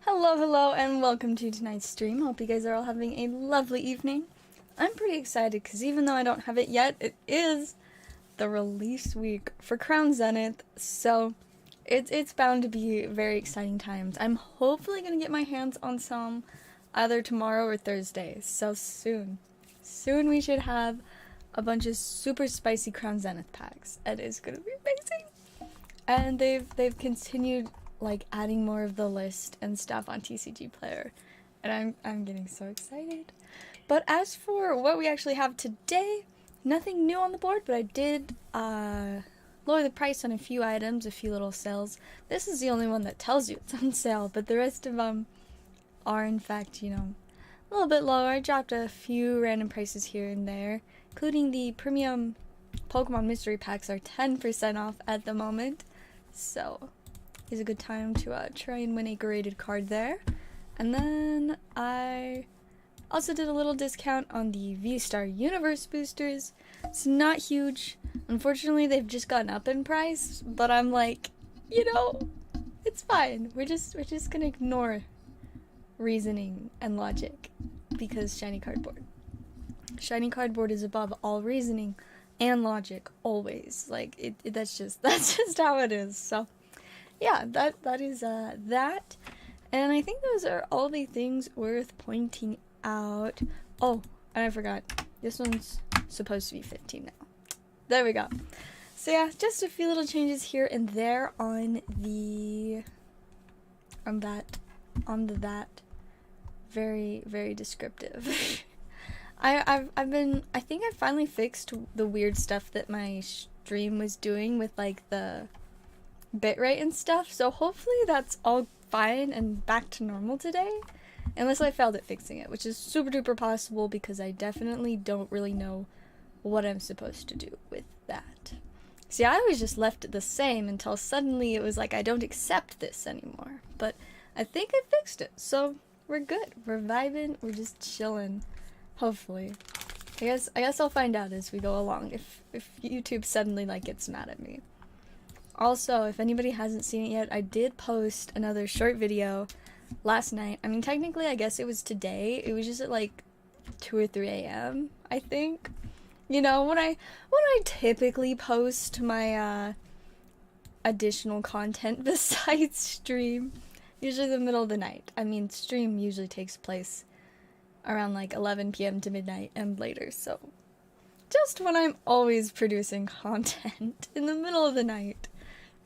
Hello, and welcome to tonight's stream. Hope you guys are all having a lovely evening. I'm pretty excited because even though I don't have it yet, it is the release week for Crown Zenith, so it's bound to be very exciting times. I'm hopefully going to get my hands on some either tomorrow or Thursday, so soon. Soon we should have a bunch of super spicy Crown Zenith packs, and it's going to be amazing. And they've continued like adding more of the list and stuff on TCG Player, and I'm getting so excited. But as for what we actually have today, nothing new on the board, but I did lower the price on a few items, a few little sales. This is the only one that tells you it's on sale, but the rest of them are in fact, you know, a little bit lower. I dropped a few random prices here and there, including the premium Pokemon mystery packs are 10% off at the moment, so is a good time to try and win a graded card there. And then I also did a little discount on the V-Star Universe boosters. It's not huge. Unfortunately, they've just gone up in price, but I'm like, you know, it's fine. We're just gonna ignore reasoning and logic because shiny cardboard. Shiny cardboard is above all reasoning and logic always. Like that's just how it is. So yeah, that is that, and I think those are all the things worth pointing out. Oh, and I forgot, this one's supposed to be 15 now. There we go. So yeah, just a few little changes here and there on the that. Very, very descriptive. I think I finally fixed the weird stuff that my stream was doing with like the bitrate and stuff, so hopefully that's all fine and back to normal today, unless I failed at fixing it, which is super duper possible because I definitely don't really know what I'm supposed to do with that. See, I always just left it the same until suddenly it was like, I don't accept this anymore, but I think I fixed it, so we're good, we're vibing, we're just chilling, hopefully. I guess I'll find out as we go along if YouTube suddenly like gets mad at me. Also, if anybody hasn't seen it yet, I did post another short video last night. I mean, technically, I guess it was today. It was just at like 2 or 3 a.m., I think. You know, when I typically post my additional content besides stream, usually the middle of the night. I mean, stream usually takes place around like 11 p.m. to midnight and later, so just when I'm always producing content in the middle of the night.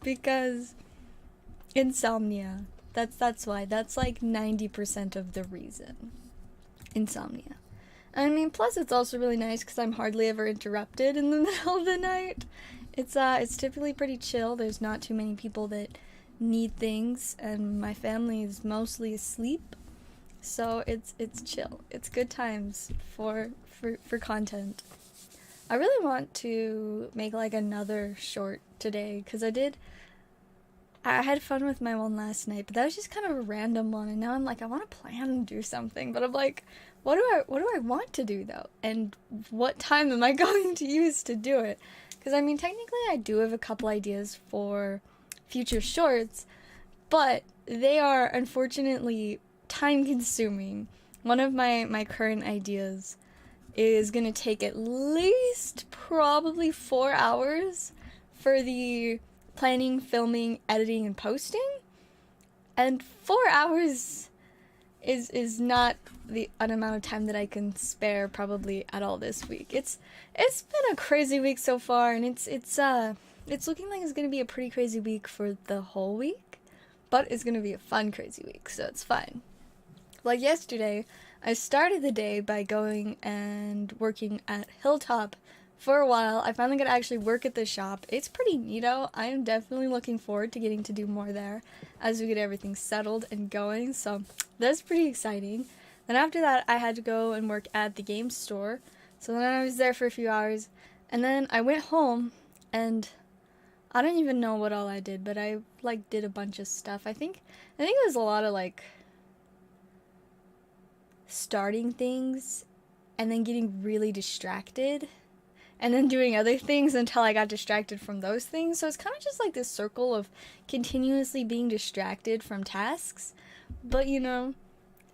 Because insomnia. That's why. That's like 90% of the reason. Insomnia. I mean, plus it's also really nice because I'm hardly ever interrupted in the middle of the night. It's typically pretty chill. There's not too many people that need things, and my family is mostly asleep. So it's chill. It's good times for content. I really want to make like another short today because I had fun with my one last night, but that was just kind of a random one, and now I'm like, I want to plan and do something, but I'm like, what do I want to do though, and what time am I going to use to do it? Because I mean, technically I do have a couple ideas for future shorts, but they are unfortunately time consuming. One of my current ideas is gonna take at least probably 4 hours for the planning, filming, editing, and posting, and 4 hours is not the amount of time that I can spare probably at all this week. It's been a crazy week so far, and it's looking like it's gonna be a pretty crazy week for the whole week, but it's gonna be a fun crazy week, so it's fine. Like yesterday, I started the day by going and working at Hilltop for a while. I finally got to actually work at the shop. It's pretty neato. I am definitely looking forward to getting to do more there as we get everything settled and going, so that's pretty exciting. Then after that, I had to go and work at the game store, so then I was there for a few hours, and then I went home, and I don't even know what all I did, but I like did a bunch of stuff. I think it was a lot of like starting things and then getting really distracted and then doing other things until I got distracted from those things. So it's kind of just like this circle of continuously being distracted from tasks. But you know,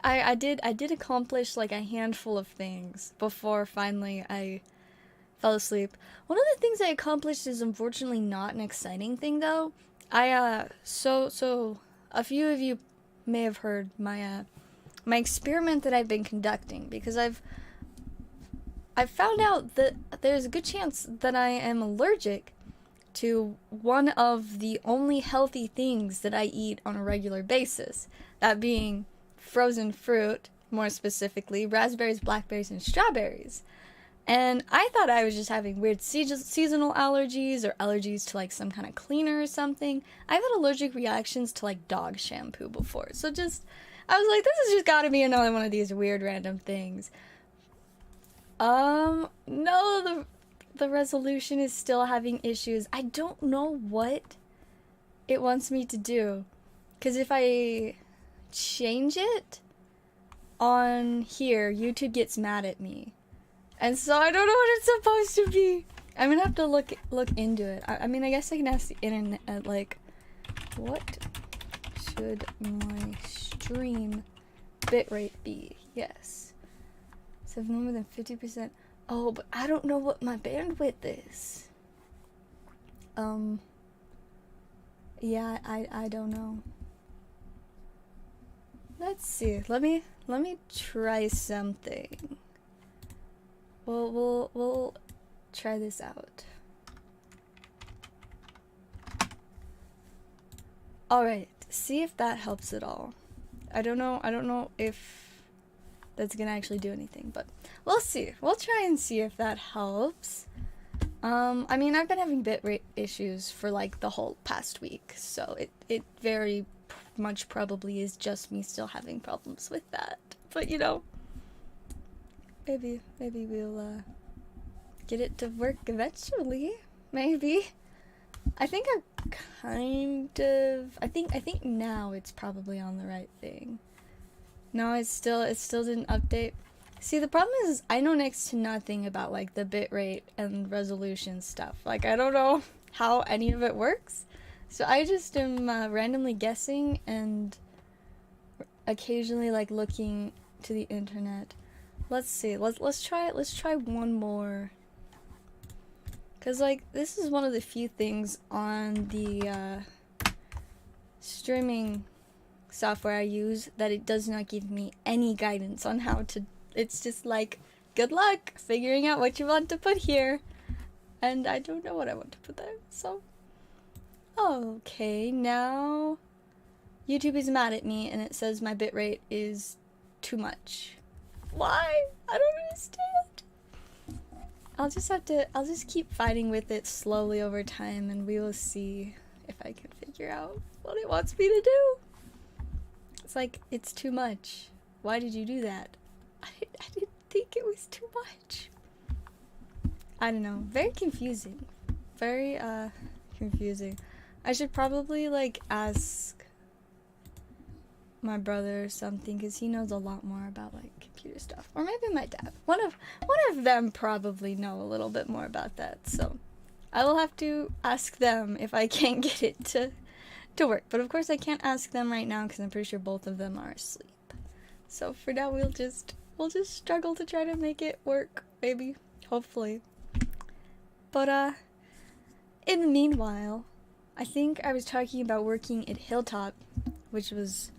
I did accomplish like a handful of things before finally I fell asleep. One of the things I accomplished is unfortunately not an exciting thing though. So a few of you may have heard my experiment that I've been conducting, because I've found out that there's a good chance that I am allergic to one of the only healthy things that I eat on a regular basis. That being frozen fruit, more specifically raspberries, blackberries, and strawberries. And I thought I was just having weird seasonal allergies or allergies to like some kind of cleaner or something. I've had allergic reactions to like dog shampoo before. So just, I was like, this has just gotta be another one of these weird random things. No, the resolution is still having issues. I don't know what it wants me to do. Because if I change it on here, YouTube gets mad at me. And so I don't know what it's supposed to be. I'm gonna have to look into it. I mean, I guess I can ask the internet, like, what should my stream bitrate be? Yes. So no more than 50%. Oh, but I don't know what my bandwidth is. Yeah, I don't know. Let's see. Let me try something. We'll try this out. Alright, see if that helps at all. I don't know if that's gonna actually do anything, but we'll see. We'll try and see if that helps. I mean, I've been having bitrate issues for like the whole past week, so it very much probably is just me still having problems with that. But you know, maybe we'll get it to work eventually. Maybe. I think I think now it's probably on the right thing. No, it still didn't update. See, the problem is I know next to nothing about like the bitrate and resolution stuff. Like, I don't know how any of it works. So I just am randomly guessing and occasionally like looking to the internet. Let's see. Let's try one more. Cause like this is one of the few things on the streaming software I use that it does not give me any guidance on how to. It's just like, good luck figuring out what you want to put here, and I don't know what I want to put there. So okay, now YouTube is mad at me and it says my bitrate is too much. Why? I don't understand. I'll just keep fighting with it slowly over time, and we will see if I can figure out what it wants me to do. It's like, it's too much. Why did you do that? I didn't think it was too much. I don't know. Very confusing. Very, confusing. I should probably, like, ask my brother or something, because he knows a lot more about, like, computer stuff. Or maybe my dad. One of them probably know a little bit more about that, so I will have to ask them if I can't get it to work. But of course I can't ask them right now, because I'm pretty sure both of them are asleep. So for now we'll just struggle to try to make it work, maybe. Hopefully. But in the meanwhile, I think I was talking about working at Hilltop, which was,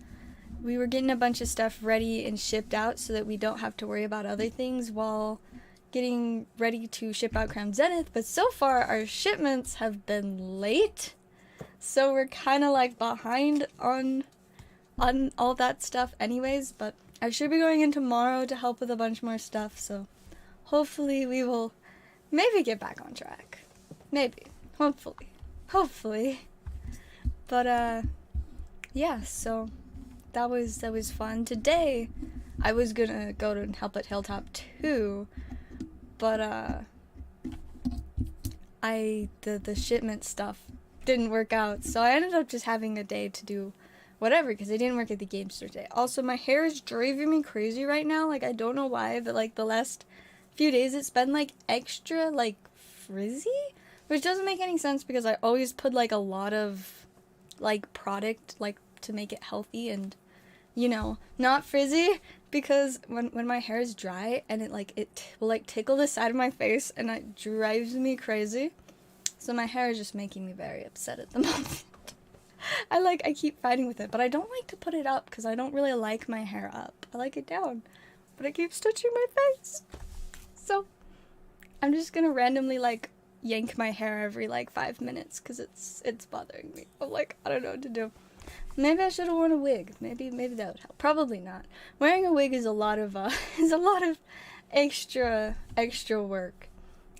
we were getting a bunch of stuff ready and shipped out so that we don't have to worry about other things while getting ready to ship out Crown Zenith. But so far our shipments have been late, so we're kind of like behind on all that stuff anyways. But I should be going in tomorrow to help with a bunch more stuff, so hopefully we will maybe get back on track. Maybe. Hopefully. But yeah, so that was fun. Today I was gonna go to help at Hilltop too, but the shipment stuff didn't work out, so I ended up just having a day to do whatever, because I didn't work at the game store today. Also, my hair is driving me crazy right now. Like, I don't know why, but like the last few days it's been like extra like frizzy, which doesn't make any sense because I always put like a lot of like product like to make it healthy and, you know, not frizzy, because when my hair is dry and it will like tickle the side of my face and it drives me crazy. So my hair is just making me very upset at the moment. I keep fighting with it, but I don't like to put it up because I don't really like my hair up. I like it down, but it keeps touching my face. So I'm just gonna randomly like yank my hair every like 5 minutes because it's bothering me. I'm like, I don't know what to do. Maybe I should have worn a wig. Maybe that would help. Probably not. Wearing a wig is a lot of extra work,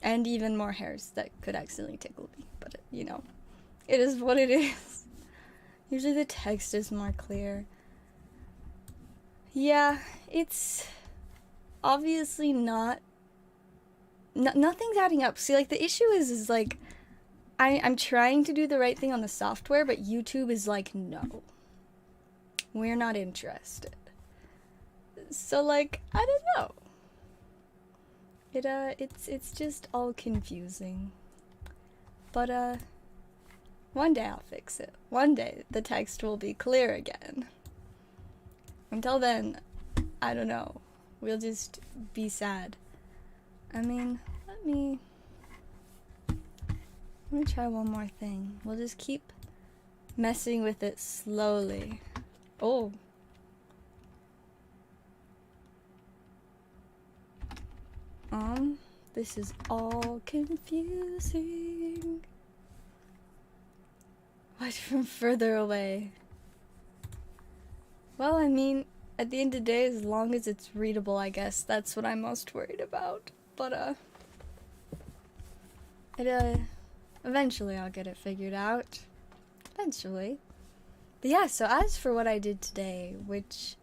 and even more hairs that could accidentally tickle me. But you know, it is what it is. Usually the text is more clear. Yeah, it's obviously not. Nothing's adding up. See, like the issue is like I'm trying to do the right thing on the software, but YouTube is like, no, we're not interested. So like, I don't know. It's just all confusing. But one day I'll fix it. One day the text will be clear again. Until then, I don't know. We'll just be sad. I mean, let me try one more thing. We'll just keep messing with it slowly. Oh. This is all confusing. What from further away? Well, I mean, at the end of the day, as long as it's readable, I guess that's what I'm most worried about. But, eventually I'll get it figured out. Eventually. But yeah, so as for what I did today, which,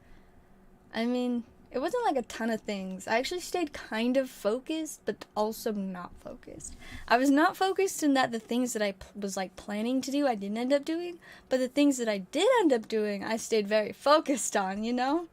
I mean, it wasn't like a ton of things. I actually stayed kind of focused, but also not focused. I was not focused in that the things that I was like planning to do, I didn't end up doing, but the things that I did end up doing, I stayed very focused on, you know?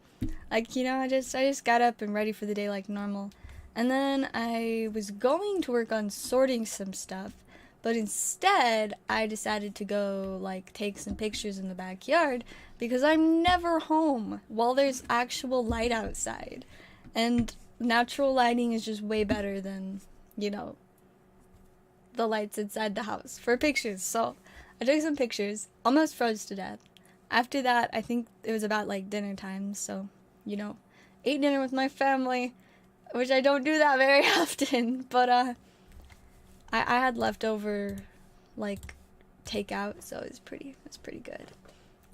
Like, you know, I just got up and ready for the day like normal. And then I was going to work on sorting some stuff, but instead I decided to go like take some pictures in the backyard because I'm never home while there's actual light outside. And natural lighting is just way better than, you know, the lights inside the house for pictures. So I took some pictures, almost froze to death. After that, I think it was about like dinner time, so, you know, ate dinner with my family, which I don't do that very often, but I had leftover like takeout, so it was pretty good.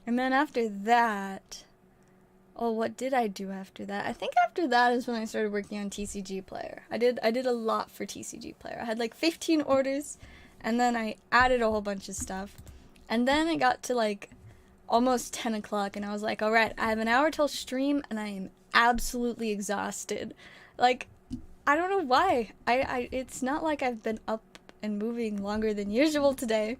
And then after that, oh, what did I do after that? I think after that is when I started working on TCG Player. I did a lot for TCG Player. I had like 15 orders, and then I added a whole bunch of stuff. And then it got to like almost 10 o'clock, and I was like, alright, I have an hour till stream, and I am absolutely exhausted. Like, I don't know why. It's not like I've been up and moving longer than usual today,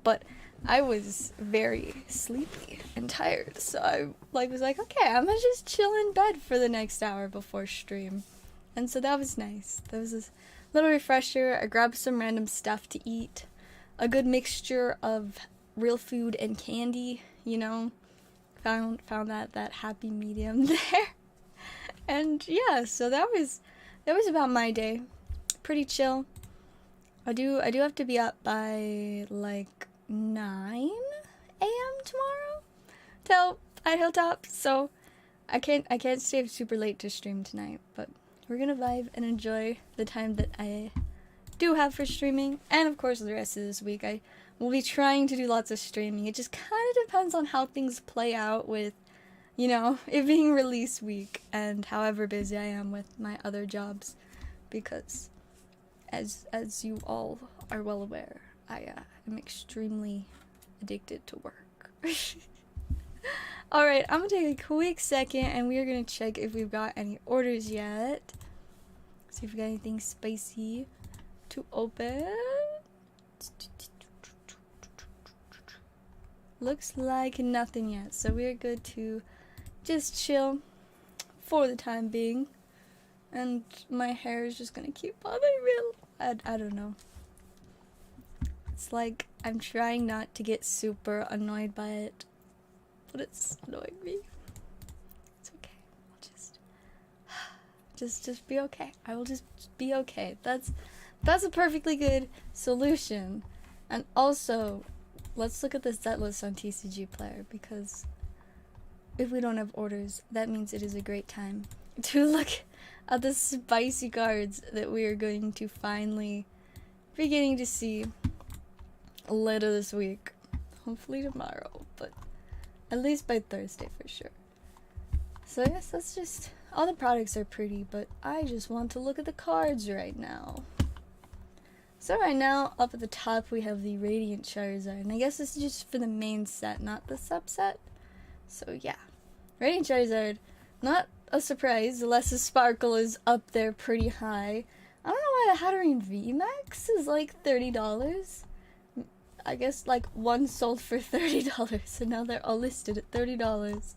but I was very sleepy and tired, so I was like, okay, I'm gonna just chill in bed for the next hour before stream. And so that was nice. That was a little refresher. I grabbed some random stuff to eat, a good mixture of real food and candy, you know, found that happy medium there. And yeah, so that was about my day. Pretty chill. I do have to be up by like 9 a.m. tomorrow till at Hilltop, so I can't stay super late to stream tonight, but we're gonna vibe and enjoy the time that I do have for streaming, and of course the rest of this week I will be trying to do lots of streaming. It just kind of depends on how things play out with, you know, it being release week and however busy I am with my other jobs, because as you all are well aware, I am extremely addicted to work. Alright, I'm gonna take a quick second and we are gonna check if we've got any orders yet. See if we got anything spicy to open. Looks like nothing yet, so we're good to just chill for the time being. And my hair is just gonna keep bothering me. I don't know. It's like I'm trying not to get super annoyed by it, but it's annoying me. It's okay. I'll just be okay. I will just be okay. That's a perfectly good solution. And also, let's look at the set list on TCG Player, because if we don't have orders, that means it is a great time to look at the spicy cards that we are going to finally beginning to see later this week. Hopefully tomorrow, but at least by Thursday for sure. So I guess that's just, all the products are pretty, but I just want to look at the cards right now. So right now, up at the top we have the Radiant Charizard, and I guess this is just for the main set, not the subset. So yeah, Radiant Charizard, not a surprise, the Lesser Sparkle is up there pretty high. I don't know why the Hatterene VMAX is like $30. I guess like one sold for $30, so now they're all listed at $30.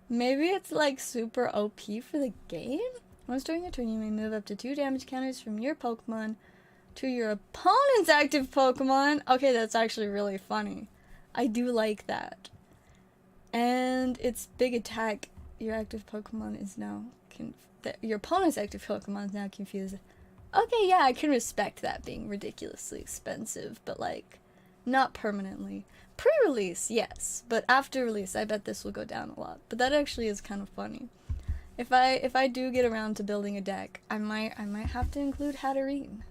Maybe it's like super OP for the game? Once during a turn, you may move up to 2 damage counters from your Pokemon to your opponent's active Pokemon. Okay, that's actually really funny. I do like that. And its big attack, your active Pokemon is now your opponent's active Pokemon is now confused. Okay, yeah, I can respect that being ridiculously expensive, but like, not permanently. Pre-release, yes, but after release, I bet this will go down a lot. But that actually is kind of funny. If I do get around to building a deck, I might have to include Hatterene.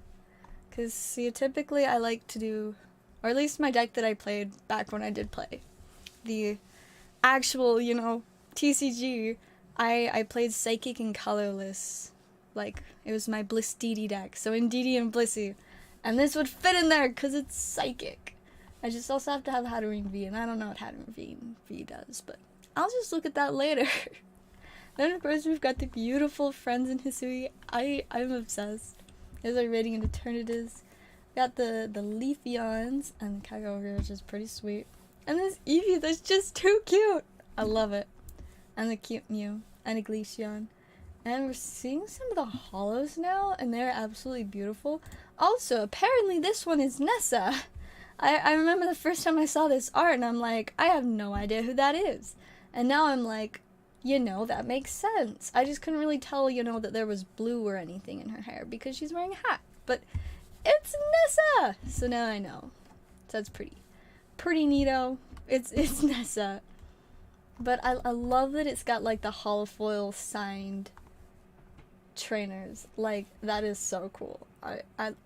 Cause see, typically I like to do, or at least my deck that I played back when I did play, the actual, you know, TCG, I played Psychic and Colorless. Like, it was my Bliss DD deck, so in DD and Blissey. And this would fit in there because it's Psychic. I just also have to have Hatterene V, and I don't know what Hatterene V does, but I'll just look at that later. Then of course we've got the beautiful Friends in Hisui. I'm obsessed. There's our Radiant Eternitas. Got the Leafeons and the Kyogre, which is pretty sweet. And this Eevee that's just too cute. I love it. And the cute Mew and a Glaceon. And we're seeing some of the holos now, and they're absolutely beautiful. Also, apparently this one is Nessa. I remember the first time I saw this art, and I'm like, I have no idea who that is. And now I'm like, you know, that makes sense. I just couldn't really tell, you know, that there was blue or anything in her hair, because she's wearing a hat. But it's Nessa! So now I know. So that's pretty neato. It's Nessa. But I love that it's got, like, the holofoil signed trainers. Like, that is so cool. I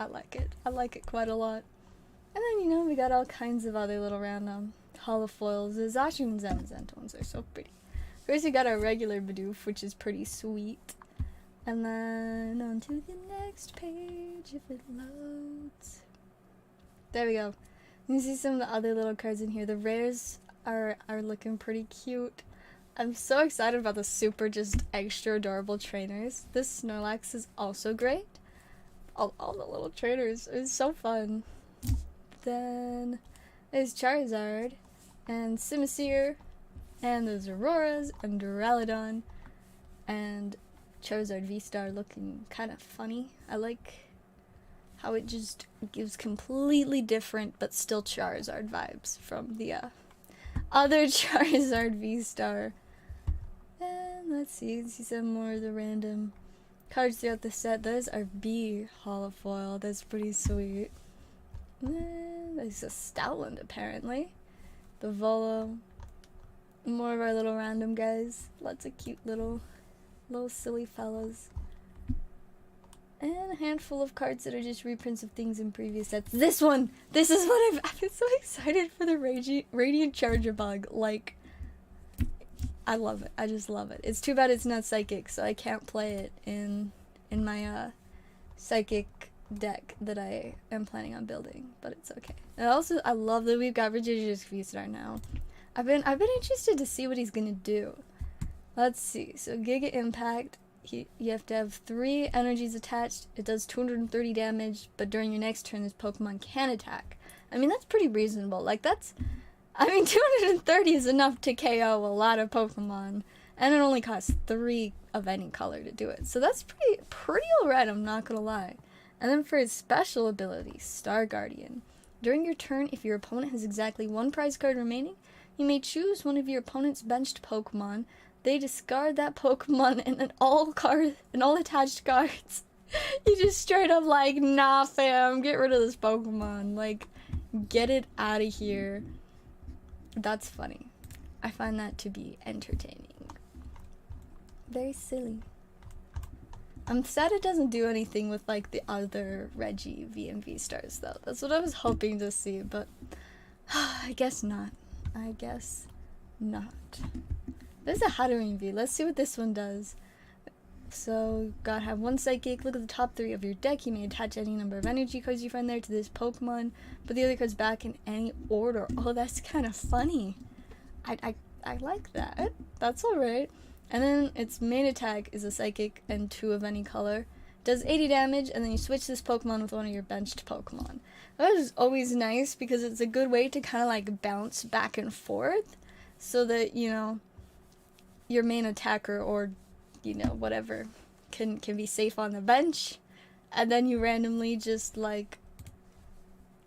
like it. I like it quite a lot. And then, you know, we got all kinds of other little random holofoils. The Zacian and Zamazenta ones are so pretty. First we got our regular Bidoof, which is pretty sweet. And then on to the next page if it loads. There we go. You can see some of the other little cards in here. The rares are looking pretty cute. I'm so excited about the super just extra adorable trainers. This Snorlax is also great. All the little trainers are so fun. Then there's Charizard and Simisear and there's Auroras and Duraludon and Charizard V-Star looking kind of funny. I like how it just gives completely different but still Charizard vibes from the other Charizard V-Star. And let's see, you can see some more of the random cards throughout the set. Those are B holofoil. That's pretty sweet. And then there's a Stoutland apparently. The Volo. More of our little random guys. Lots of cute little silly fellas. And a handful of cards that are just reprints of things in previous sets. This one! This is what I've been so excited for, the Radiant Charger Bug. Like, I love it. I just love it. It's too bad it's not Psychic, so I can't play it in my Psychic deck that I am planning on building, but it's okay. And also, I love that we've got Regigious V-Star now. I've been interested to see what he's gonna do. Let's see. So Giga Impact, you have to have 3 energies attached. It does 230 damage, but during your next turn, this Pokemon can attack. I mean, that's pretty reasonable. Like, 230 is enough to KO a lot of Pokemon, and it only costs 3 of any color to do it. So that's pretty alright, I'm not gonna lie. And then for his special ability, Star Guardian, During your turn, if your opponent has exactly one prize card remaining, you may choose one of your opponent's benched Pokemon. They discard that Pokemon and then all attached cards. You just straight up like, nah fam, get rid of this Pokemon. Like, get it out of here. That's funny. I find that to be entertaining. Very silly. I'm sad it doesn't do anything with like the other Reggie VMV stars though. That's what I was hoping to see, but I guess not. I guess not. There's a Hatterene V. Let's see what this one does. So, gotta have one Psychic. Look at the top 3 of your deck. You may attach any number of energy cards you find there to this Pokemon. Put the other cards back in any order. Oh, that's kind of funny. I like that. That's alright. And then its main attack is a Psychic and 2 of any color. Does 80 damage, and then you switch this Pokemon with one of your benched Pokemon. That is always nice because it's a good way to kind of like bounce back and forth so that, you know, your main attacker or, you know, whatever can be safe on the bench, and then you randomly just like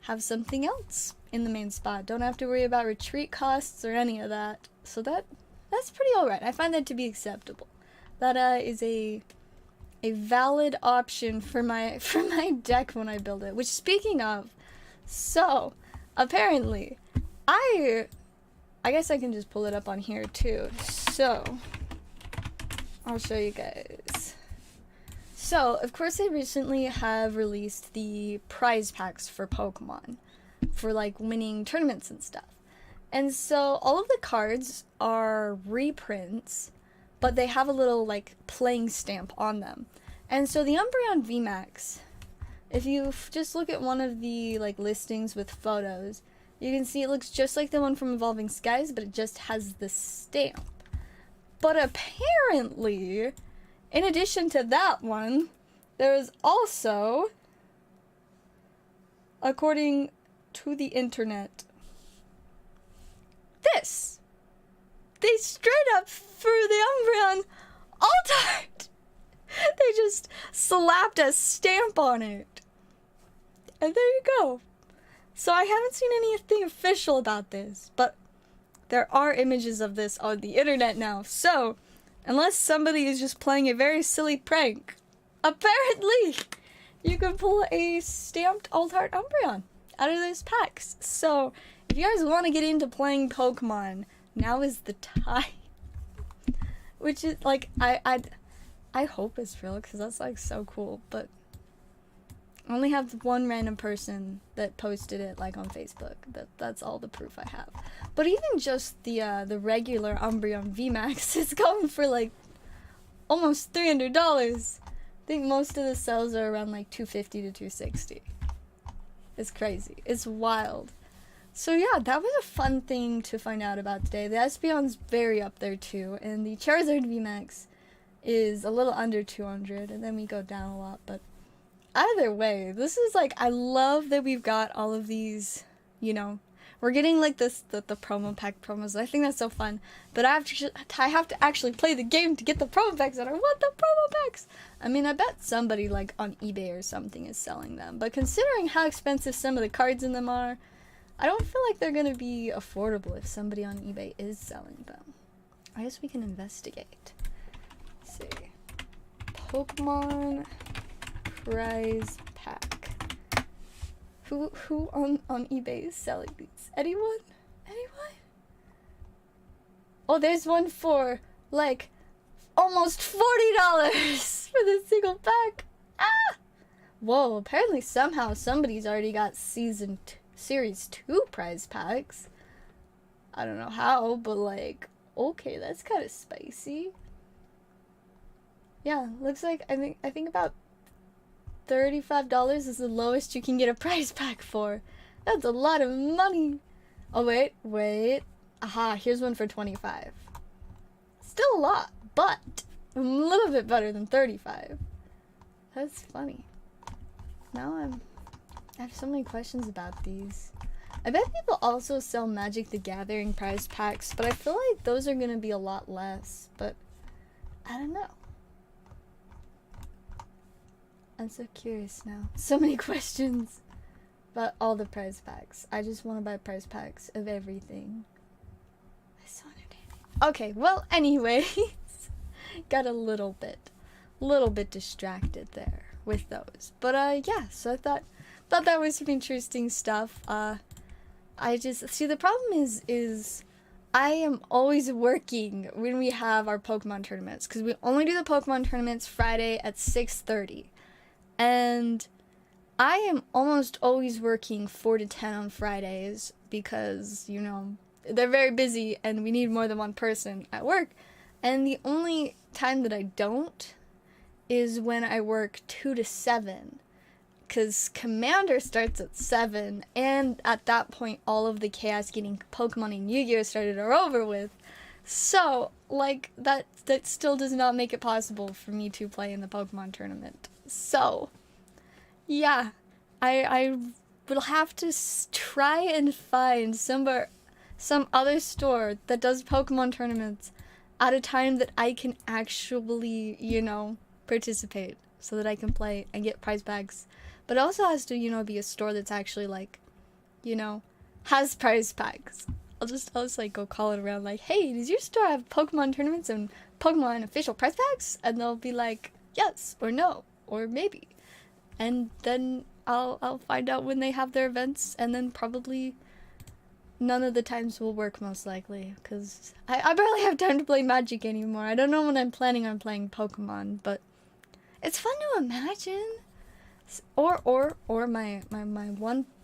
have something else in the main spot. Don't have to worry about retreat costs or any of that. So that's pretty alright. I find that to be acceptable. That is a valid option for my deck when I build it. Which, speaking of, so apparently I guess I can just pull it up on here too. So I'll show you guys. So, of course, they recently have released the prize packs for Pokemon for like winning tournaments and stuff. And so all of the cards are reprints, but they have a little like playing stamp on them. And so the Umbreon VMAX, if you just look at one of the like listings with photos, you can see it looks just like the one from Evolving Skies, but it just has the stamp. But apparently, in addition to that one, there is also, according to the internet, this. They straight up, for the Umbreon alt art, they just slapped a stamp on it. And there you go. So I haven't seen anything official about this, but there are images of this on the internet now. So, unless somebody is just playing a very silly prank, apparently you can pull a stamped alt art Umbreon out of those packs. So, if you guys want to get into playing Pokemon, now is the time. Which is, like, I hope it's real, because that's, like, so cool, but I only have one random person that posted it, like, on Facebook. That's all the proof I have. But even just the regular Umbreon VMAX is going for, like, almost $300. I think most of the sales are around, like, $250 to $260. It's crazy. It's wild. So yeah, that was a fun thing to find out about today. The Espeon's very up there too, and the Charizard VMAX is a little under 200, and then we go down a lot, but either way, this is like, I love that we've got all of these, you know, we're getting like the promo pack promos. I think that's so fun, but I have to actually play the game to get the promo packs, and I want the promo packs. I mean, I bet somebody like on eBay or something is selling them, but considering how expensive some of the cards in them are, I don't feel like they're gonna be affordable if somebody on eBay is selling them. I guess we can investigate. Let's see. Pokemon prize pack. Who on eBay is selling these? Anyone? Anyone? Oh, there's one for like almost $40 for this single pack. Ah! Whoa, apparently somehow somebody's already got Series 2 prize packs. I don't know how, but like, okay, that's kind of spicy. Yeah, looks like I think about $35 is the lowest you can get a prize pack for. That's a lot of money. Oh wait. Aha, here's one for $25. Still a lot, but a little bit better than $35. That's funny. Now I have so many questions about these. I bet people also sell Magic the Gathering prize packs, but I feel like those are gonna be a lot less, but I don't know. I'm so curious now. So many questions. But all the prize packs. I just want to buy prize packs of everything. It's so entertaining. Okay, well, anyways, got a little bit distracted there with those. But yeah, so I thought that was some interesting stuff. I just see the problem is I am always working when we have our Pokemon tournaments, because we only do the Pokemon tournaments Friday at 6:30, and I am almost always working 4 to 10 on Fridays because, you know, they're very busy and we need more than one person at work. And the only time that I don't is when I work 2 to 7, because Commander starts at 7, and at that point all of the chaos getting Pokemon and YuGiOh started are over with. So, like, that still does not make it possible for me to play in the Pokemon tournament. So, yeah, I will have to try and find some other store that does Pokemon tournaments at a time that I can actually, you know, participate, so that I can play and get prize packs. But it also has to, you know, be a store that's actually, like, you know, has prize packs. I'll just like go call it around, like, hey, does your store have Pokemon tournaments and Pokemon official prize packs? And they'll be like, yes, or no, or maybe. And then I'll find out when they have their events, and then probably none of the times will work, most likely, because I barely have time to play Magic anymore. I don't know when I'm planning on playing Pokemon, but it's fun to imagine. Or my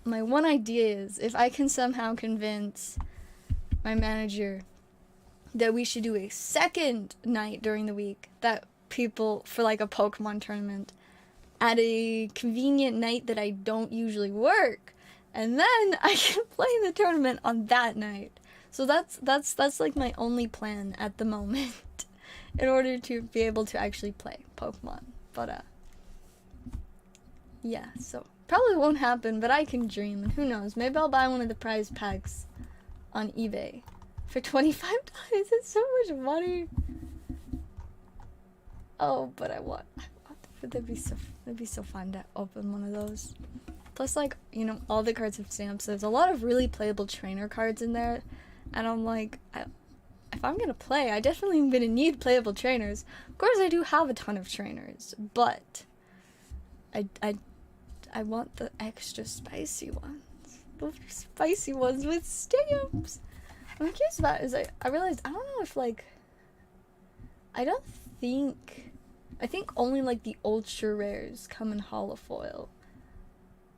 one idea is, if I can somehow convince my manager that we should do a second night during the week, that people, for like a Pokemon tournament, at a convenient night that I don't usually work, and then I can play the tournament on that night. So that's like my only plan at the moment in order to be able to actually play Pokemon. But yeah, so probably won't happen, but I can dream, and who knows, maybe I'll buy one of the prize packs on eBay for $25. It's so much money. Oh, but I want that'd be so fun to open one of those. Plus, like, you know, all the cards have stamps. There's a lot of really playable trainer cards in there, and I'm like, if I'm gonna play, I definitely am gonna need playable trainers. Of course, I do have a ton of trainers, but I want the extra spicy ones. The spicy ones with stamps. What I'm curious about is I realized, I don't know if, like, I think only, like, the ultra rares come in holo foil.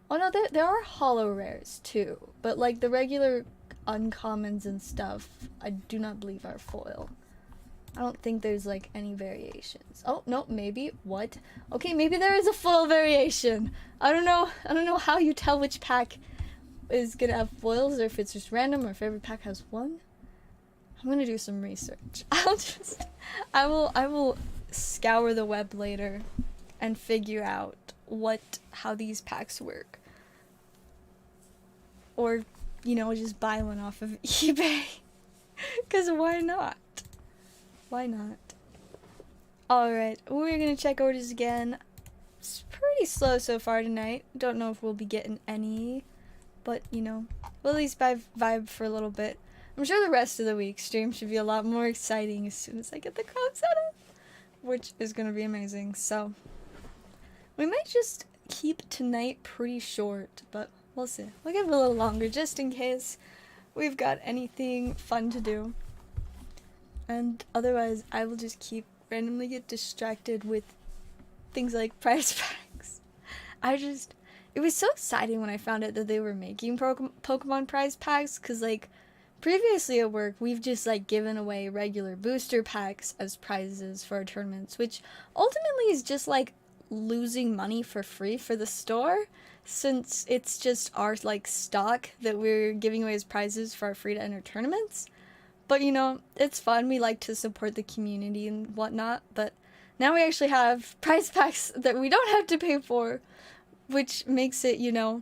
Oh no, there are holo rares too, but, like, the regular uncommons and stuff, I do not believe are foil. I don't think there's, like, any variations. Oh, no, maybe. What? Okay, maybe there is a foil variation. I don't know how you tell which pack is gonna have foils, or if it's just random, or if every pack has one. I'm gonna do some research. I will scour the web later and figure out how these packs work. Or, you know, just buy one off of eBay. 'Cause why not? Why not? Alright, we're gonna check orders again. It's pretty slow so far tonight. Don't know if we'll be getting any, but, you know, we'll at least vibe for a little bit. I'm sure the rest of the week stream should be a lot more exciting as soon as I get the crowd set up, which is gonna be amazing. So we might just keep tonight pretty short, but we'll see. We'll give it a little longer just in case we've got anything fun to do. And otherwise, I will just randomly get distracted with things like prize packs. It was so exciting when I found out that they were making Pokemon prize packs, because, like, previously at work, we've just, like, given away regular booster packs as prizes for our tournaments, which ultimately is just, like, losing money for free for the store, since it's just our, like, stock that we're giving away as prizes for our free-to-enter tournaments. But, you know, it's fun. We like to support the community and whatnot. But now we actually have prize packs that we don't have to pay for, which makes it, you know,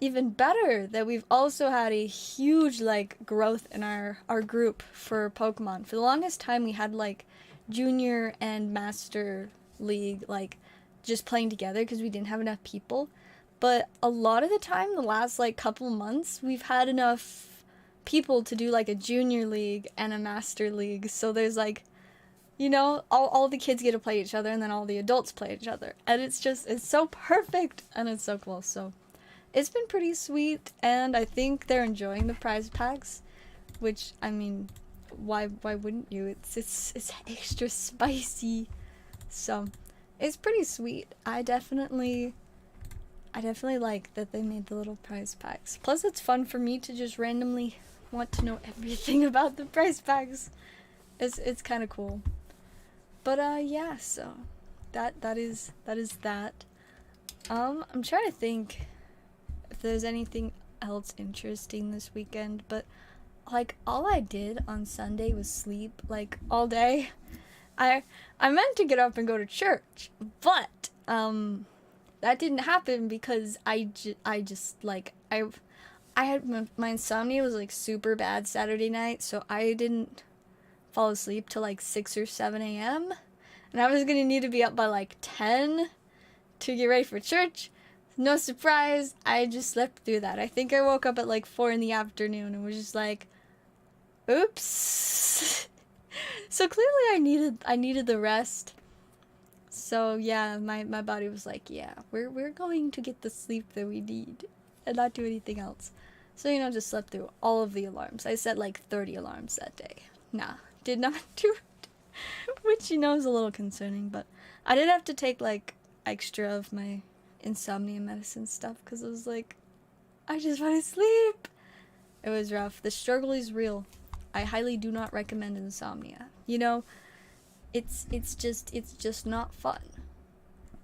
even better that we've also had a huge, like, growth in our group for Pokemon. For the longest time, we had, like, Junior and Master League, like, just playing together because we didn't have enough people. But a lot of the time, the last like couple months, we've had enough people to do like a junior league and a master league. So there's like, you know, all the kids get to play each other, and then all the adults play each other. And it's so perfect, and it's so cool. So it's been pretty sweet, and I think they're enjoying the prize packs, which, I mean, why wouldn't you? It's extra spicy. So it's pretty sweet. I definitely like that they made the little prize packs. Plus it's fun for me to just randomly want to know everything about the prize packs. It's kind of cool. But yeah, so that is that. I'm trying to think if there's anything else interesting this weekend, but like all I did on Sunday was sleep like all day. I meant to get up and go to church, but that didn't happen because I just like I had my insomnia was like super bad Saturday night, so I didn't fall asleep till like 6 or 7 a.m. and I was gonna need to be up by like 10 to get ready for church. No surprise, I just slept through that. I think I woke up at like 4 in the afternoon and was just like, oops. So clearly I needed the rest. So yeah, my body was like, yeah, we're going to get the sleep that we need and not do anything else. So, you know, just slept through all of the alarms. I set like 30 alarms that day. Nah, did not do it. Which, you know, is a little concerning, but I did have to take like extra of my insomnia medicine stuff because it was like, I just want to sleep. It was rough. The struggle is real. I highly do not recommend insomnia. You know, it's just not fun.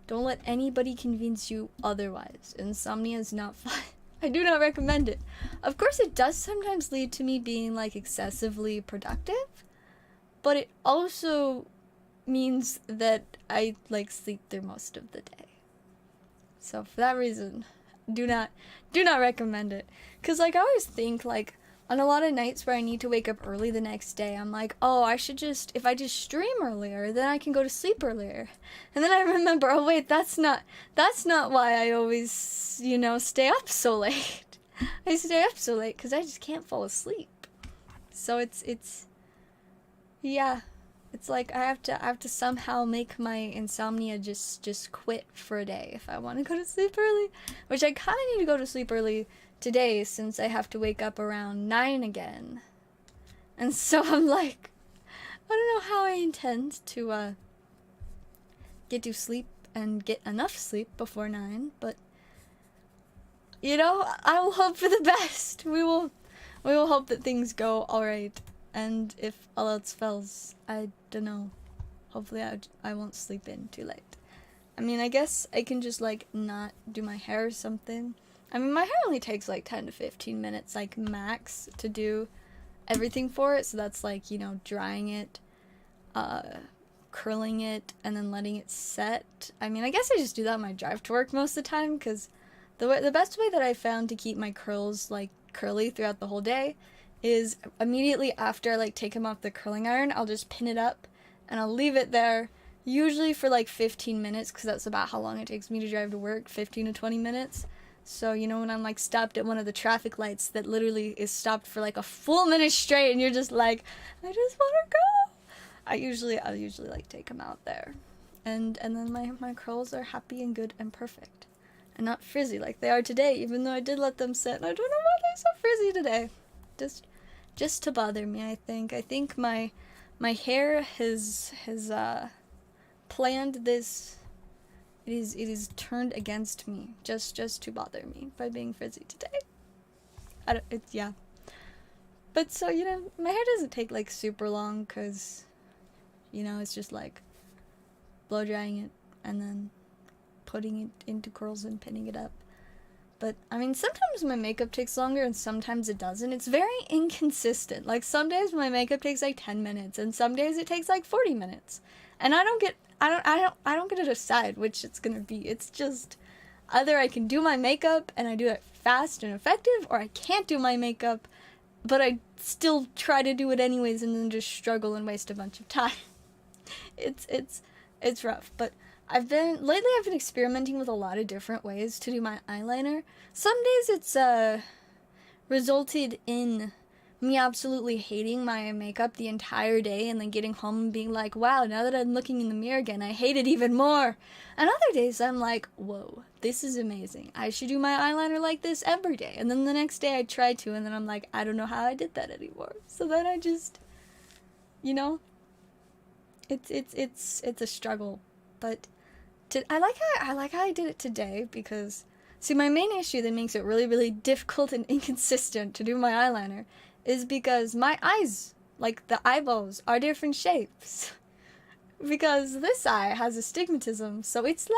Don't let anybody convince you otherwise. Insomnia is not fun. I do not recommend it. Of course, it does sometimes lead to me being like excessively productive, but it also means that I like sleep through most of the day. So for that reason, do not recommend it. 'Cause like I always think like on a lot of nights where I need to wake up early the next day, I'm like, oh, if I just stream earlier, then I can go to sleep earlier. And then I remember, oh wait, that's not why I always, you know, stay up so late. I stay up so late because I just can't fall asleep. So yeah, it's like I have to somehow make my insomnia just quit for a day if I want to go to sleep early, which I kind of need to go to sleep early today since I have to wake up around 9 again. And so I'm like, I don't know how I intend to get to sleep and get enough sleep before 9, but you know, I will hope for the best. We will hope that things go alright, and if all else fails, I don't know, hopefully I won't sleep in too late. I mean, I guess I can just like not do my hair or something. I mean, my hair only takes like 10 to 15 minutes, like max, to do everything for it. So that's like, you know, drying it, curling it, and then letting it set. I mean, I guess I just do that on my drive to work most of the time, because the best way that I found to keep my curls like curly throughout the whole day is immediately after I like take them off the curling iron, I'll just pin it up and I'll leave it there, usually for like 15 minutes, because that's about how long it takes me to drive to work, 15 to 20 minutes. So, you know, when I'm like stopped at one of the traffic lights that literally is stopped for like a full minute straight and you're just like, I just want to go. I'll usually like take them out there. And then my curls are happy and good and perfect. And not frizzy like they are today, even though I did let them sit. And I don't know why they're so frizzy today. Just to bother me, I think. I think my hair has planned this. It is turned against me just to bother me by being frizzy today. Yeah. But so, you know, my hair doesn't take like super long because, you know, it's just like blow drying it and then putting it into curls and pinning it up. But I mean, sometimes my makeup takes longer and sometimes it doesn't. It's very inconsistent. Like some days my makeup takes like 10 minutes and some days it takes like 40 minutes. And I don't get to decide which it's gonna be. It's just either I can do my makeup and I do it fast and effective, or I can't do my makeup, but I still try to do it anyways and then just struggle and waste a bunch of time. It's rough, but I've been experimenting with a lot of different ways to do my eyeliner. Some days it's resulted in me absolutely hating my makeup the entire day and then getting home and being like, wow, now that I'm looking in the mirror again, I hate it even more. And other days I'm like, whoa, this is amazing. I should do my eyeliner like this every day. And then the next day I try to, and then I'm like, I don't know how I did that anymore. So then I just, you know, it's a struggle. But I like how I did it today, because see, my main issue that makes it really, really difficult and inconsistent to do my eyeliner is because my eyes, like the eyeballs, are different shapes. Because this eye has astigmatism, so it's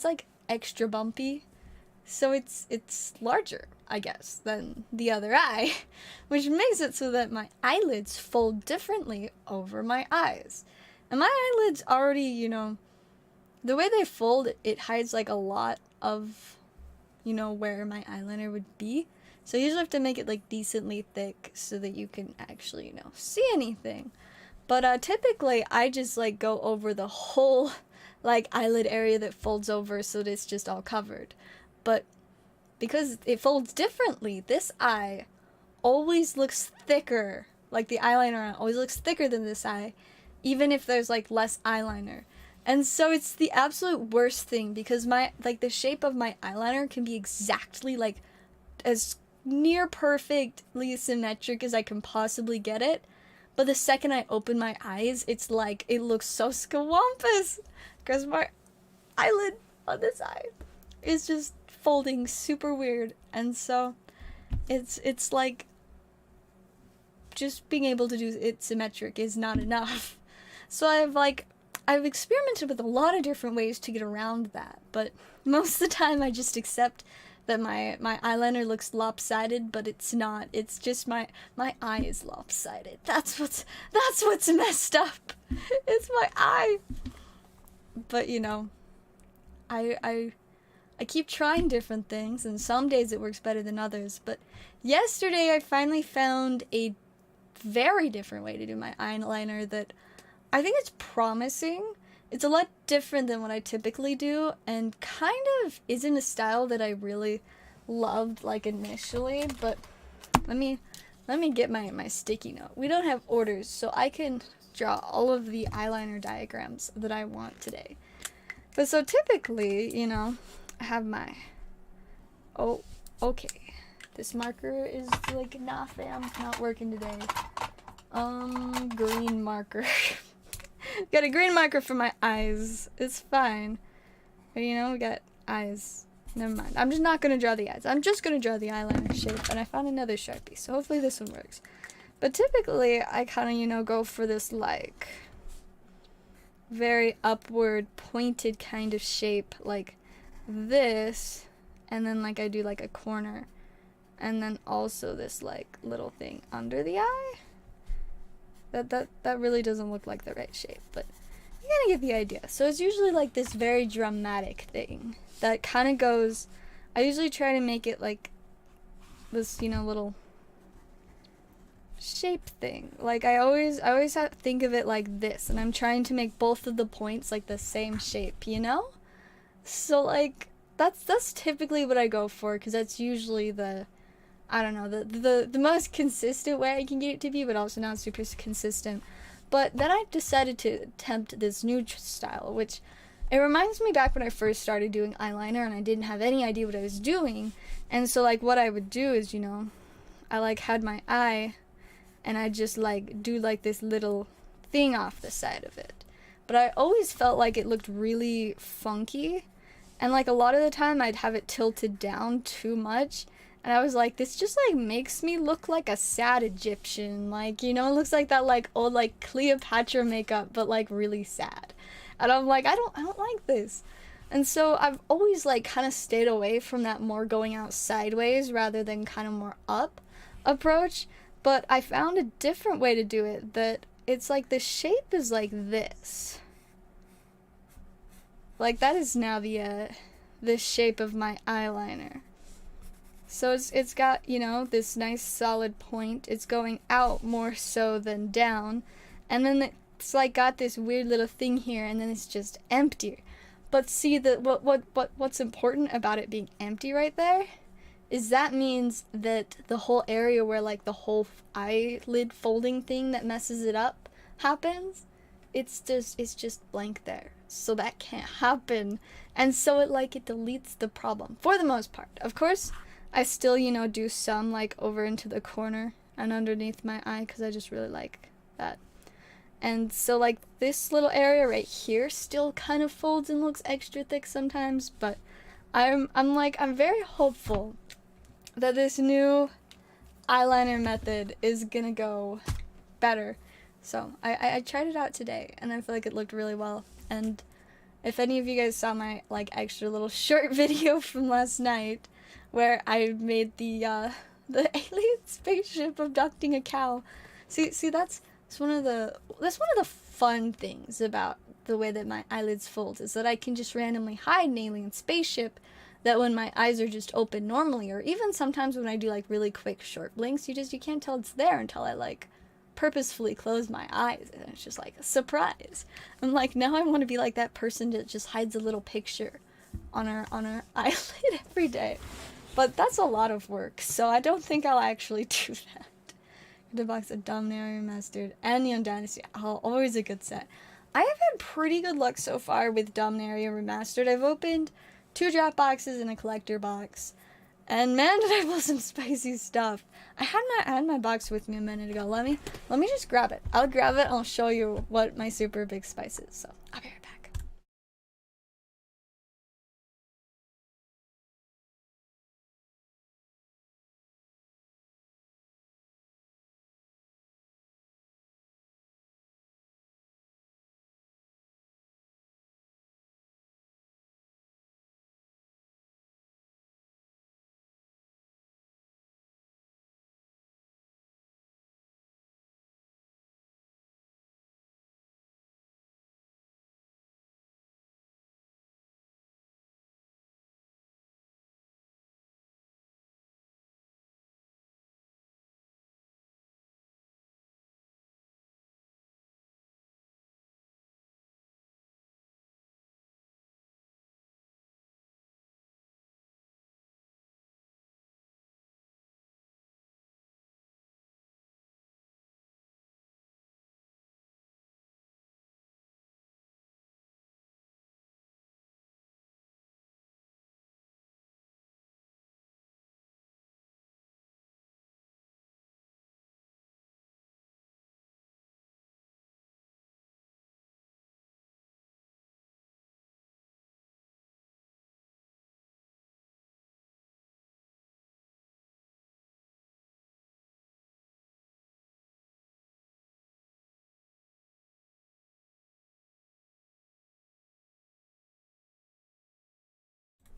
like extra bumpy. So it's larger, I guess, than the other eye, which makes it so that my eyelids fold differently over my eyes. And my eyelids already, you know, the way they fold, it hides like a lot of, you know, where my eyeliner would be. So you usually have to make it like decently thick so that you can actually, you know, see anything. But typically I just like go over the whole like eyelid area that folds over so that it's just all covered. But because it folds differently, this eye always looks thicker. Like the eyeliner always looks thicker than this eye, even if there's like less eyeliner. And so it's the absolute worst thing, because my, like, the shape of my eyeliner can be exactly like as near perfectly symmetric as I can possibly get it. But the second I open my eyes, it's like, it looks so scawampus, because my eyelid on this eye is just folding super weird. And so it's like, just being able to do it symmetric is not enough. So I've experimented with a lot of different ways to get around that, but most of the time I just accept that my eyeliner looks lopsided, but it's not. It's just my eye is lopsided. That's what's messed up. It's my eye. But you know, I keep trying different things, and some days it works better than others. But yesterday I finally found a very different way to do my eyeliner that I think it's promising. It's a lot different than what I typically do, and kind of isn't a style that I really loved like initially. But let me get my sticky note. We don't have orders, so I can draw all of the eyeliner diagrams that I want today. But so typically, you know, I have my, oh, okay, this marker is like, nah fam, not working today. Green marker. Got a green marker for my eyes. It's fine. But you know, we got eyes. Never mind. I'm just not going to draw the eyes. I'm just going to draw the eyeliner shape. And I found another Sharpie. So hopefully this one works. But typically, I kind of, you know, go for this, like, very upward, pointed kind of shape. Like this. And then, like, I do, like, a corner. And then also this, like, little thing under the eye. That really doesn't look like the right shape, but you kind of get the idea. So it's usually like this very dramatic thing that kind of goes, I usually try to make it like this, you know, little shape thing. Like I always have to think of it like this, and I'm trying to make both of the points like the same shape, you know? So like that's typically what I go for, because that's usually the, I don't know, the most consistent way I can get it to be, but also not super consistent. But then I decided to attempt this new style, which it reminds me back when I first started doing eyeliner and I didn't have any idea what I was doing. And so like what I would do is, you know, I like had my eye and I just like do like this little thing off the side of it. But I always felt like it looked really funky, and like a lot of the time I'd have it tilted down too much. And I was like, this just, like, makes me look like a sad Egyptian. Like, you know, it looks like that, like, old, like, Cleopatra makeup, but, like, really sad. And I'm like, I don't like this. And so I've always, like, kind of stayed away from that more going out sideways rather than kind of more up approach. But I found a different way to do it, that it's like the shape is like this. Like, that is now the shape of my eyeliner. So it's got, you know, this nice solid point. It's going out more so than down. And then it's like got this weird little thing here, and then it's just empty. But see, what's important about it being empty right there is that means that the whole area where like the whole eyelid folding thing that messes it up happens, it's just blank there. So that can't happen. And so it deletes the problem for the most part. Of course, I still, do some like over into the corner and underneath my eye because I just really like that. And so like this little area right here still kind of folds and looks extra thick sometimes, but I'm very hopeful that this new eyeliner method is gonna go better. So I tried it out today and I feel like it looked really well. And if any of you guys saw my like extra little short video from last night where I made the alien spaceship abducting a cow, see that's one of the fun things about the way that my eyelids fold, is that I can just randomly hide an alien spaceship that when my eyes are just open normally, or even sometimes when I do like really quick short blinks, you can't tell it's there until I like purposefully close my eyes, and it's just like a surprise. I'm like, now I want to be like that person that just hides a little picture on her eyelid every day. But that's a lot of work, so I don't think I'll actually do that. The box of Dominaria Remastered and Neon Dynasty. Oh, always a good set. I have had pretty good luck so far with Dominaria Remastered. I've opened 2 draft boxes and a collector box. And man, did I pull some spicy stuff. I had my box with me a minute ago. Let me just grab it. I'll grab it and I'll show you what my super big spice is. So I'll be right back.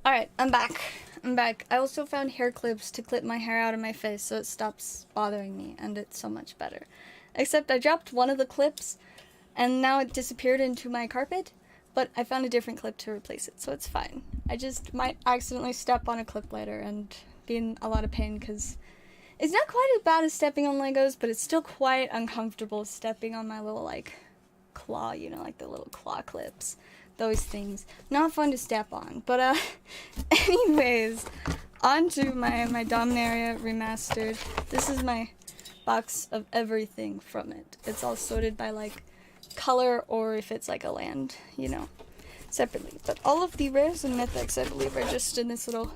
Alright, I'm back. I also found hair clips to clip my hair out of my face so it stops bothering me, and it's so much better. Except I dropped one of the clips, and now it disappeared into my carpet, but I found a different clip to replace it, so it's fine. I just might accidentally step on a clip later and be in a lot of pain, because it's not quite as bad as stepping on Legos, but it's still quite uncomfortable stepping on my little, like, claw, like the little claw clips. Those things. Not fun to step on. But, anyways, on to my Dominaria Remastered. This is my box of everything from it. It's all sorted by, like, color or if it's, like, a land, separately. But all of the rares and mythics, I believe, are just in this little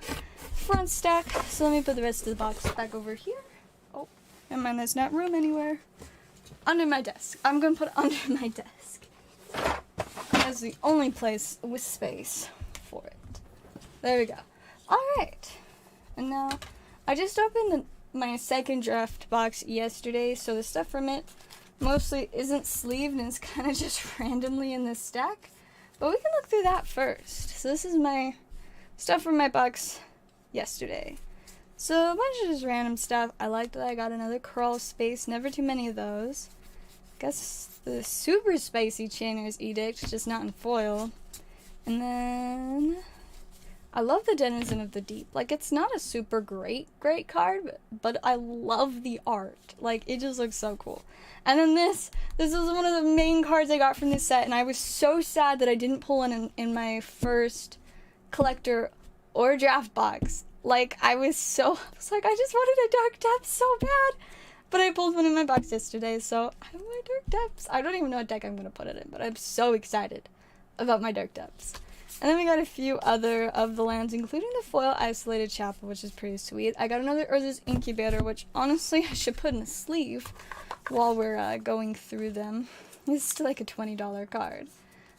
front stack. So let me put the rest of the box back over here. Oh, never mind, there's not room anywhere. Under my desk. I'm gonna put it under my desk. That's the only place with space for it. There we go. Alright. And now, I just opened my second draft box yesterday, so the stuff from it mostly isn't sleeved and it's kind of just randomly in this stack. But we can look through that first. So this is my stuff from my box yesterday. So a bunch of just random stuff. I liked that I got another crawl space. Never too many of those. Guess the super spicy Chainer's Edict, just not in foil. And then I love the Denizen of the Deep. Like, it's not a super great card, but I love the art. Like, it just looks so cool. And then this was one of the main cards I got from this set, and I was so sad that I didn't pull one in my first collector or draft box. Like, I was like, I just wanted a Dark Depths so bad. But I pulled one in my box yesterday, so I have my Dark Depths. I don't even know what deck I'm going to put it in, but I'm so excited about my Dark Depths. And then we got a few other of the lands, including the foil Isolated Chapel, which is pretty sweet. I got another Urza's Incubator, which honestly I should put in a sleeve while we're going through them. It's still like a $20 card.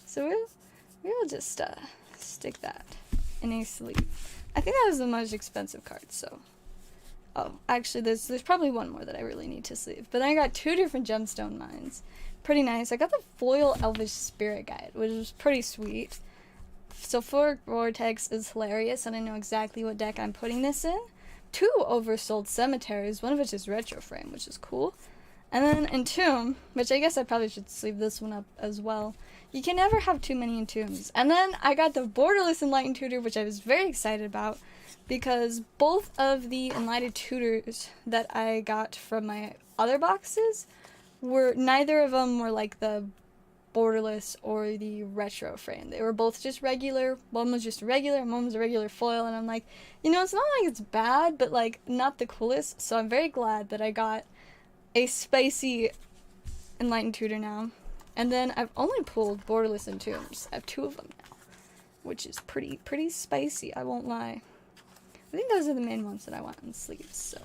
So we'll just stick that in a sleeve. I think that was the most expensive card, so... Oh, actually, there's probably one more that I really need to sleeve. But then I got 2 different gemstone mines. Pretty nice. I got the foil Elvish Spirit Guide, which was pretty sweet. Sulfuric Vortex is hilarious, and I know exactly what deck I'm putting this in. 2 oversold cemeteries, one of which is Retro Frame, which is cool. And then Entomb, which I guess I probably should sleeve this one up as well. You can never have too many Entombs. And then I got the Borderless Enlightened Tutor, which I was very excited about, because both of the Enlightened Tutors that I got from my other boxes neither of them were like the Borderless or the Retro Frame. They were both just regular. One was just regular, and one was a regular foil, and I'm like, you know, it's not like it's bad, but like not the coolest, so I'm very glad that I got a spicy Enlightened Tutor now. And then I've only pulled Borderless Entombs. I have 2 of them now, which is pretty spicy, I won't lie. I think those are the main ones that I want in sleeves, so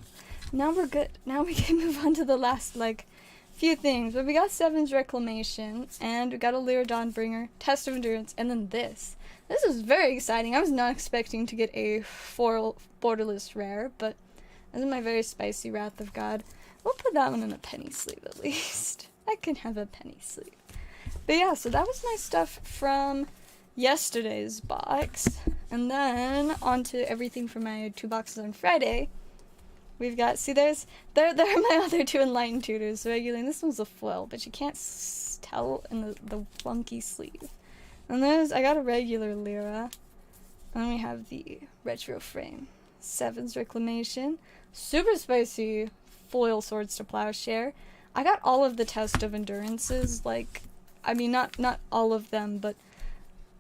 now we're good. Now we can move on to the last, like, few things. But we got Seven's Reclamation, and we got a Lyra Dawnbringer, Test of Endurance, and then this. This is very exciting. I was not expecting to get a foil Borderless rare, but this is my very spicy Wrath of God. We'll put that one in a penny sleeve at least. I can have a penny sleeve. But yeah, so that was my stuff from yesterday's box. And then on to everything from my 2 boxes on Friday. We've got, see, there are my other 2 Enlightened Tutors regularly, and this one's a foil, but you can't tell in the funky sleeve. And I got a regular Lyra, and then we have the Retro Frame, Seven's Reclamation, super spicy foil Swords to Plowshare. I got all of the Test of Endurances, like, I mean, not all of them, but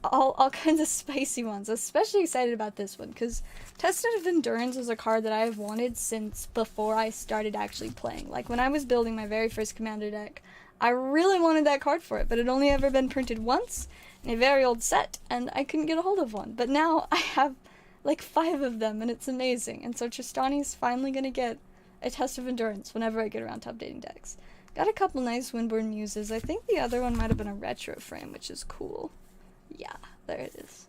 all kinds of spicy ones. Especially excited about this one, because Test of Endurance is a card that I have wanted since before I started actually playing. Like, when I was building my very first Commander deck, I really wanted that card for it, but it had only ever been printed once in a very old set, and I couldn't get a hold of one. But now I have, like, 5 of them, and it's amazing. And so Tristani's finally going to get a Test of Endurance whenever I get around to updating decks. Got a couple nice Windborn Muses. I think the other one might have been a Retro Frame, which is cool. Yeah, there it is.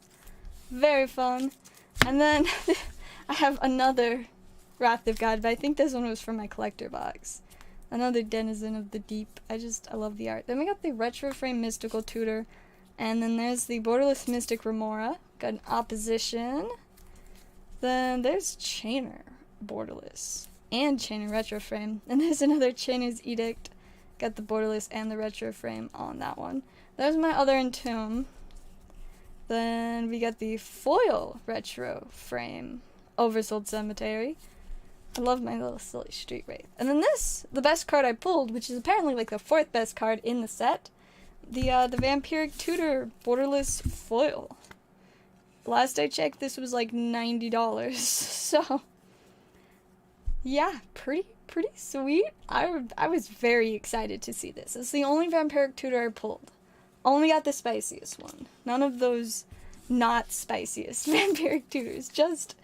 Very fun. And then I have another Wrath of God, but I think this one was from my collector box. Another Denizen of the Deep. I love the art. Then we got the Retro Frame Mystical Tutor. And then there's the Borderless Mystic Remora. Got an Opposition. Then there's Chainer Borderless. And Chainer Retro Frame. And there's another Chainer's Edict. Got the Borderless and the Retro Frame on that one. There's my other Entomb. Then we got the foil Retro Frame Oversold Cemetery. I love my little silly Street Wraith. And then this, the best card I pulled, which is apparently like the 4th best card in the set, the Vampiric Tutor Borderless Foil. Last I checked, this was like $90. So, yeah, pretty sweet. I was very excited to see this. It's the only Vampiric Tutor I pulled. Only got the spiciest one. None of those not spiciest Vampiric Tutors. Just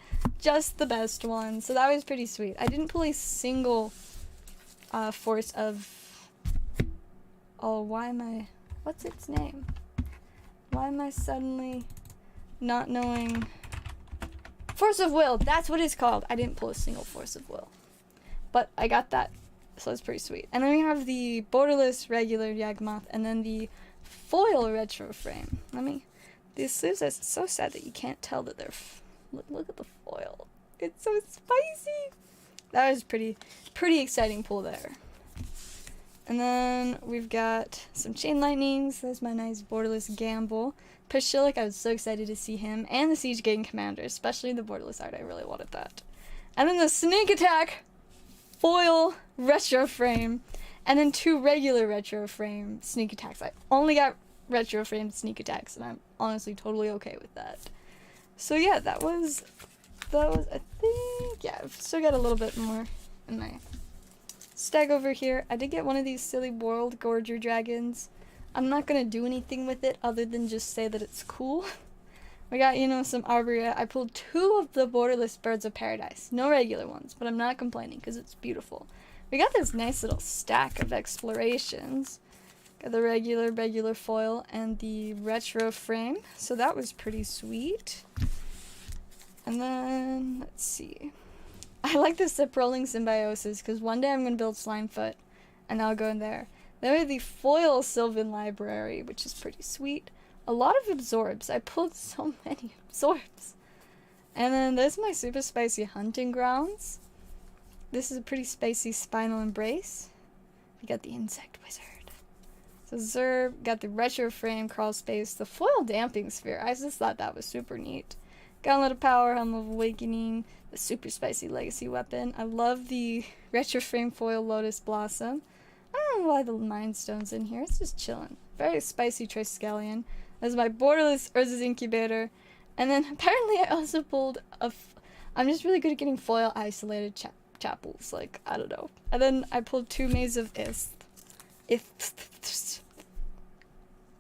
the best one. So that was pretty sweet. I didn't pull a single Force of... Oh, what's its name? Why am I suddenly not knowing... Force of Will! That's what it's called! I didn't pull a single Force of Will. But I got that. So it's pretty sweet. And then we have the Borderless regular Yawgmoth, and then the foil Retro Frame. These sleeves are so sad that you can't tell that they're... Look at the foil. It's so spicy. That was pretty exciting pull there. And then we've got some Chain Lightnings. There's my nice Borderless Gamble. Pashilic, I was so excited to see him. And the Siege Gang Commander, especially the Borderless art. I really wanted that. And then the Sneak Attack foil retro frame. And then 2 regular retro frame sneak attacks. I only got retro framed sneak attacks, and I'm honestly totally okay with that. So yeah, that was I think, yeah, I've still got a little bit more in my stack over here. I did get one of these silly World Gorger Dragons. I'm not gonna do anything with it other than just say that it's cool. We got, you know, some Arborea. I pulled 2 of the Borderless Birds of Paradise. No regular ones, but I'm not complaining because it's beautiful. We got this nice little stack of explorations. Got the regular foil and the retro frame. So that was pretty sweet. And then, let's see. I like the Rolling Symbiosis because one day I'm going to build Slimefoot and I'll go in there. Then we have the foil Sylvan Library, which is pretty sweet. A lot of absorbs. I pulled so many absorbs. And then there's my super spicy Hunting Grounds. This is a pretty spicy Spinal Embrace. We got the Insect Wizard. So Zerb, got the retro frame crawl space, the foil Damping Sphere. I just thought that was super neat. Gauntlet of Power, Helm of Awakening, the super spicy Legacy Weapon. I love the retro frame foil Lotus Blossom. I don't know why the Mind Stone's in here. It's just chilling. Very spicy Triskelion. That's my Borderless Urza's Incubator. And then apparently I also pulled I'm just really good at getting foil isolated chapels. Like, I don't know. And then I pulled 2 Maze of Ith.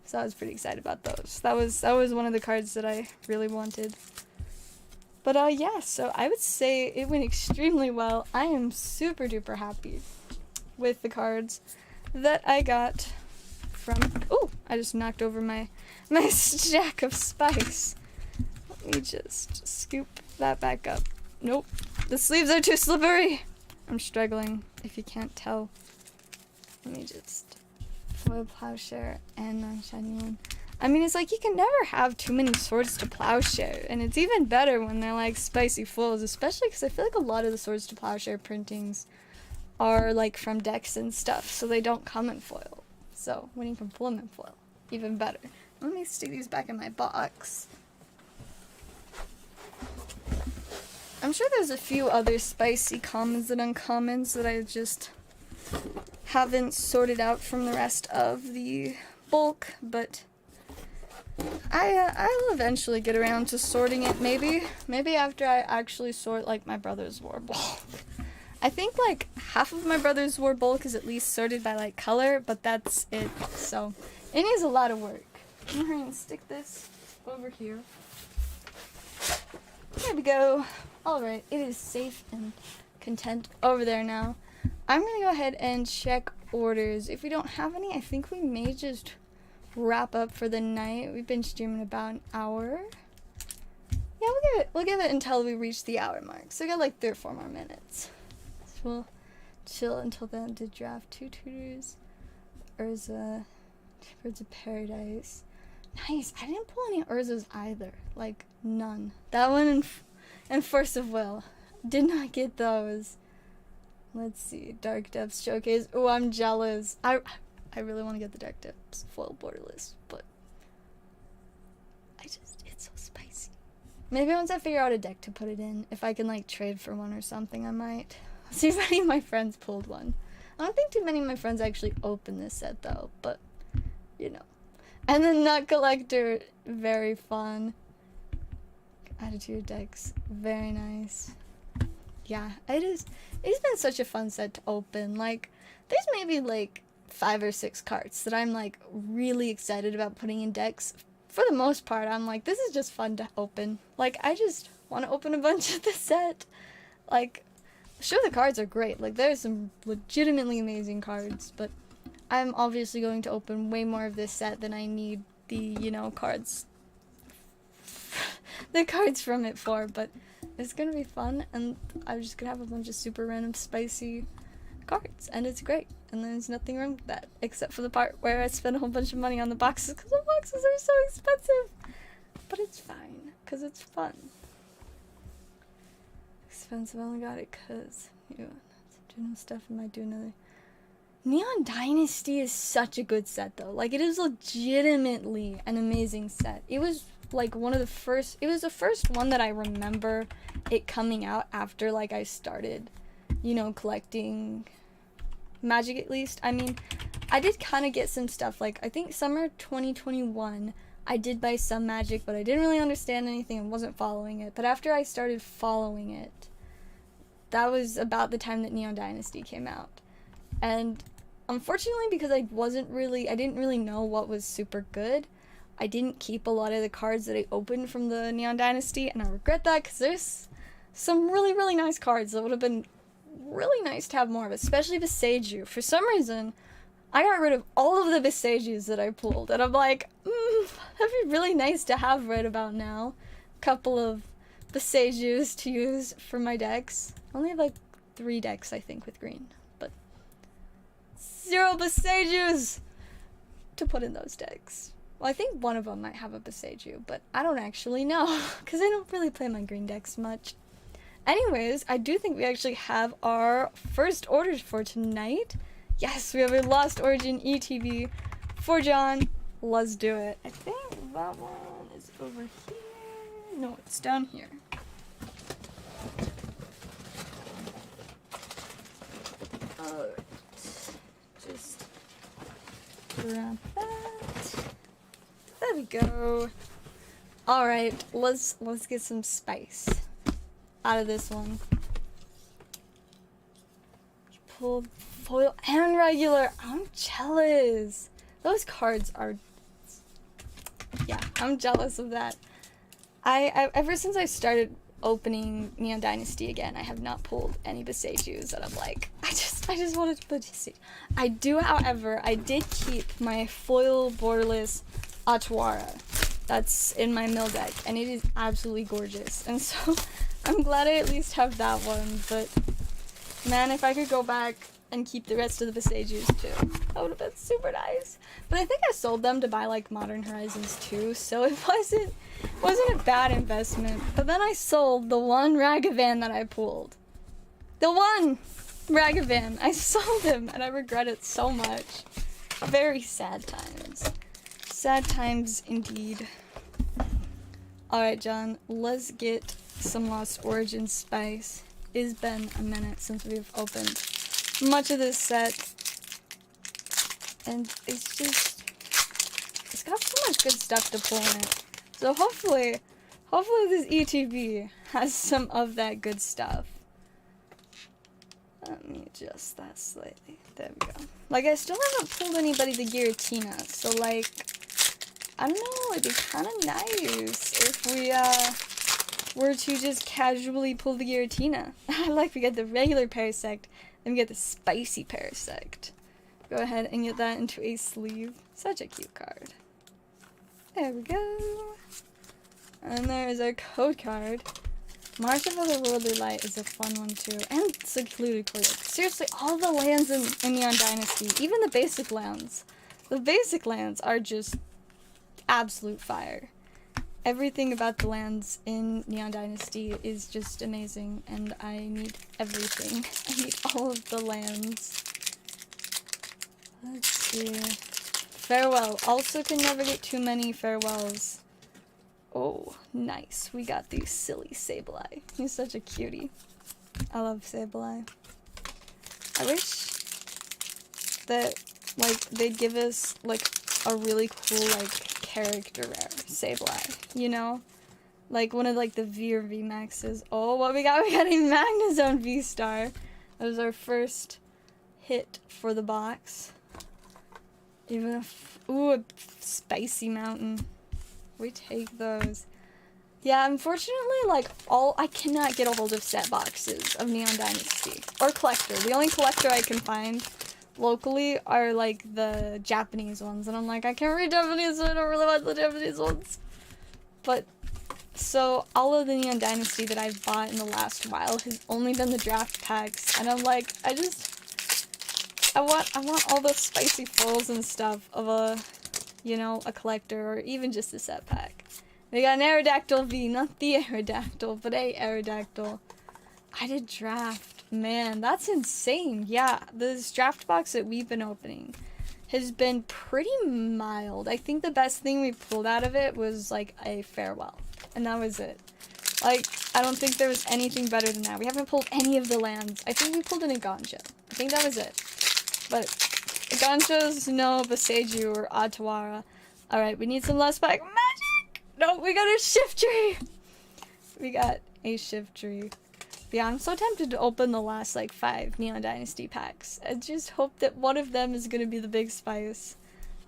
So I was pretty excited about those. That was one of the cards that I really wanted. But yeah, so I would say it went extremely well. I am super duper happy with the cards that I got from... Oh, I just knocked over my stack of spice. Let me just scoop that back up. Nope. The sleeves are too slippery. I'm struggling, if you can't tell. Let me just... Foil Plowshare and non-shiny one. I mean, it's like you can never have too many Swords to Plowshare, and it's even better when they're like spicy foils, especially because I feel like a lot of the Swords to Plowshare printings are like from decks and stuff, so they don't come in foil. So when you can pull them in foil, even better. Let me stick these back in my box. I'm sure there's a few other spicy commons and uncommons that I just haven't sorted out from the rest of the bulk, but I'll eventually get around to sorting it, maybe after I actually sort like my Brother's War bulk. I think like half of my Brother's War bulk is at least sorted by like color, but that's it, so it needs a lot of work. I'm going to stick this over here. There we go. Alright, it is safe and content over there now. I'm going to go ahead and check orders. If we don't have any, I think we may just wrap up for the night. We've been streaming about an hour. Yeah, we'll give it until we reach the hour mark. So we got like 3 or 4 more minutes. So we'll chill until then to draft 2 tutors. Urza, Birds of Paradise. Nice. I didn't pull any Urzas either. Like, none. That one and Force of Will. Did not get those. Let's see. Dark Depths Showcase. Oh, I'm jealous. I really want to get the Dark Depths foil borderless, but it's so spicy. Maybe once I figure out a deck to put it in, if I can like trade for one or something, I might. See if any of my friends pulled one. I don't think too many of my friends actually opened this set though, but you know. And then Nut Collector, very fun. Added to your decks, very nice. Yeah, it's been such a fun set to open. Like, there's maybe like 5 or 6 cards that I'm like really excited about putting in decks. For the most part, I'm like, this is just fun to open. Like, I just want to open a bunch of the set. Like, sure, the cards are great. Like, there's some legitimately amazing cards, but I'm obviously going to open way more of this set than I need the, you know, cards. the cards from it for, but it's gonna be fun, and I'm just gonna have a bunch of super random spicy cards, and it's great, and there's nothing wrong with that, except for the part where I spend a whole bunch of money on the boxes, because the boxes are so expensive, but it's fine, because it's fun. Expensive, I only got it because, you know, some general stuff, I might do another Neon Dynasty is such a good set though. Like, it is legitimately an amazing set. It was like one of the first, it was the first one that I remember it coming out after like I started, you know, collecting Magic at least. I mean, I did kind of get some stuff, like I think summer 2021 I did buy some Magic, but I didn't really understand anything and wasn't following it. But after I started following it, that was about the time that Neon Dynasty came out. And unfortunately, because I didn't really know what was super good, I didn't keep a lot of the cards that I opened from the Neon Dynasty, and I regret that because there's some really, really nice cards that would have been really nice to have more of, especially Beseiju. For some reason, I got rid of all of the Besejus that I pulled, and I'm like, that'd be really nice to have right about now. A couple of Besejus to use for my decks. I only have like 3 decks, I think, with green, but 0 Besejus to put in those decks. Well, I think one of them might have a Beseju, but I don't actually know, because I don't really play my green decks much. Anyways, I do think we actually have our first orders for tonight. Yes, we have a Lost Origin ETB for John. Let's do it. I think that one is over here. No, it's down here. Just grab that. There we go. Alright, let's get some spice out of this one. Pull foil and regular. I'm jealous. Those cards are, yeah, I'm jealous of that. I ever since I started opening Neon Dynasty again, I have not pulled any Besejus, and I'm like, I just wanted to put Besejus. I do, however, I did keep my foil borderless Atwara. That's in my mill deck, and it is absolutely gorgeous. And so I'm glad I at least have that one, but man, if I could go back and keep the rest of the Besejus too, that would have been super nice. But I think I sold them to buy like Modern Horizons 2, so it wasn't a bad investment. But then I sold the one Ragavan that I pulled. The one Ragavan. I sold him, and I regret it so much. Very sad times. Sad times indeed. Alright, John, let's get some Lost Origin spice. It's been a minute since we've opened much of this set, and it's got so much good stuff to pull in it. So hopefully this ETB has some of that good stuff. Let me adjust that slightly. There we go. Like, I still haven't pulled anybody the Giratina, so like, I don't know, it'd be kind of nice if we were to just casually pull the Giratina. Like, we get the regular Parasect, then we get the spicy Parasect. Go ahead and get that into a sleeve. Such a cute card. There we go. And there is our code card. March of the Worldly Light is a fun one too. And Secluded Court. Seriously, all the lands in Neon Dynasty, even the basic lands. The basic lands are just absolute fire. Everything about the lands in Neon Dynasty is just amazing, and I need everything. I need all of the lands. Let's see. Farewell. Also can never get too many farewells. Oh, nice. We got the silly Sableye. He's such a cutie. I love Sableye. I wish that, like, they'd give us, like, a really cool, like, character rare Sableye, you know? Like, one of, like, the V or V Maxes. Oh, what we got? We got a Magnezone V-Star. That was our first hit for the box. Even if, ooh, a Spicy Mountain. We take those. Yeah, unfortunately, like, I cannot get a hold of set boxes of Neon Dynasty. Or Collector. The only Collector I can find locally are, like, the Japanese ones. And I'm like, I can't read Japanese, so I don't really want the Japanese ones. But, so, all of the Neon Dynasty that I've bought in the last while has only been the draft packs. And I'm like, I want all the spicy foils and stuff of a, you know, a collector, or even just a set pack. We got an Aerodactyl V, not the Aerodactyl, but a Aerodactyl. I did draft Man, that's insane. Yeah, this draft box that we've been opening has been pretty mild. I think the best thing we pulled out of it was like a farewell, and that was it. Like, I don't think there was anything better than that. We haven't pulled any of the lands. I think we pulled an Igancho. I think that was it. But Iganchos, no Boseiju or Atawara. Alright, we need some less spike magic! No, we got a shift tree! We got a shift tree. Yeah, I'm so tempted to open the last, like, 5 Neon Dynasty packs. I just hope that one of them is gonna be the big spice.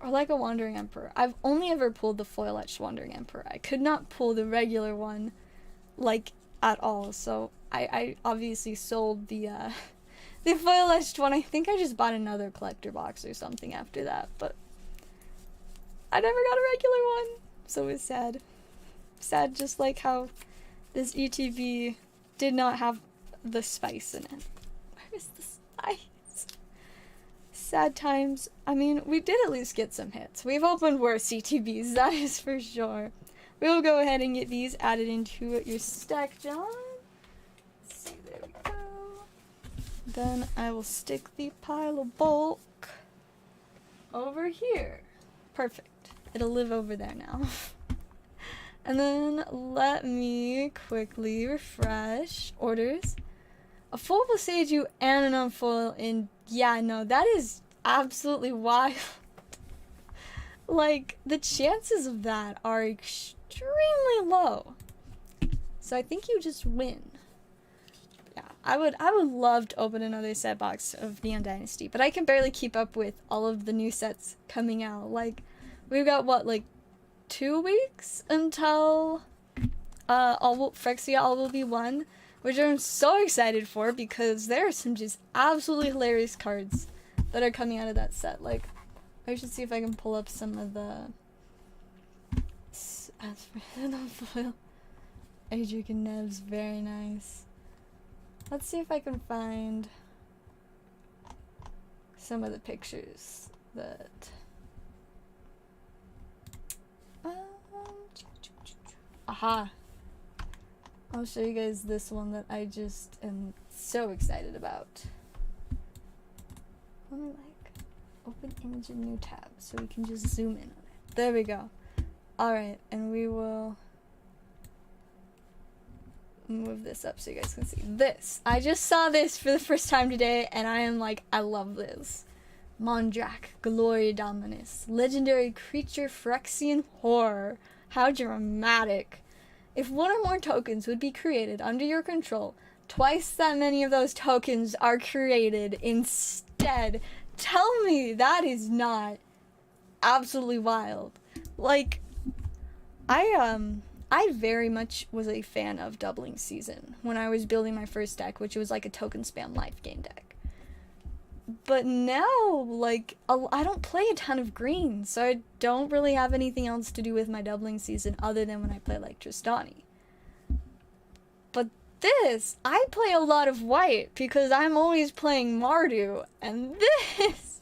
Or like a Wandering Emperor. I've only ever pulled the foil-etched Wandering Emperor. I could not pull the regular one, like, at all. So, I obviously sold the foil-etched one. I think I just bought another collector box or something after that, but I never got a regular one. So it's sad. Sad just like how this ETB did not have the spice in it. Where is the spice? Sad times. I mean, we did at least get some hits. We've opened worse ETBs, that is for sure. We'll go ahead and get these added into your stack, John. Let's see, there we go. Then I will stick the pile of bulk over here. Perfect. It'll live over there now. And then let me quickly refresh orders. A full Boseiju and an unfoil in, yeah, no, that is absolutely wild. Like, the chances of that are extremely low. So I think you just win. Yeah, I would love to open another set box of Neon Dynasty, but I can barely keep up with all of the new sets coming out. Like, we've got what, like 2 weeks until Phyrexia All Will Be One, which I'm so excited for because there are some just absolutely hilarious cards that are coming out of that set. Like, I should see if I can pull up some of the as for the foil. Adric and Nev's very nice. Let's see if I can find some of the pictures that aha. I'll show you guys this one that I just am so excited about. Let me like open image in new tab so we can just zoom in on it. There we go. Alright, and we will move this up so you guys can see this. I just saw this for the first time today and I am like, I love this. Mondrak, Glory Dominus, legendary creature Phyrexian horror. How dramatic. If one or more tokens would be created under your control, twice that many of those tokens are created instead. Tell me that is not absolutely wild. Like, I very much was a fan of Doubling Season when I was building my first deck, which was like a token spam life gain deck. But now, like, I don't play a ton of green, so I don't really have anything else to do with my Doubling Season other than when I play like Tristani. But this, I play a lot of white because I'm always playing Mardu, and this,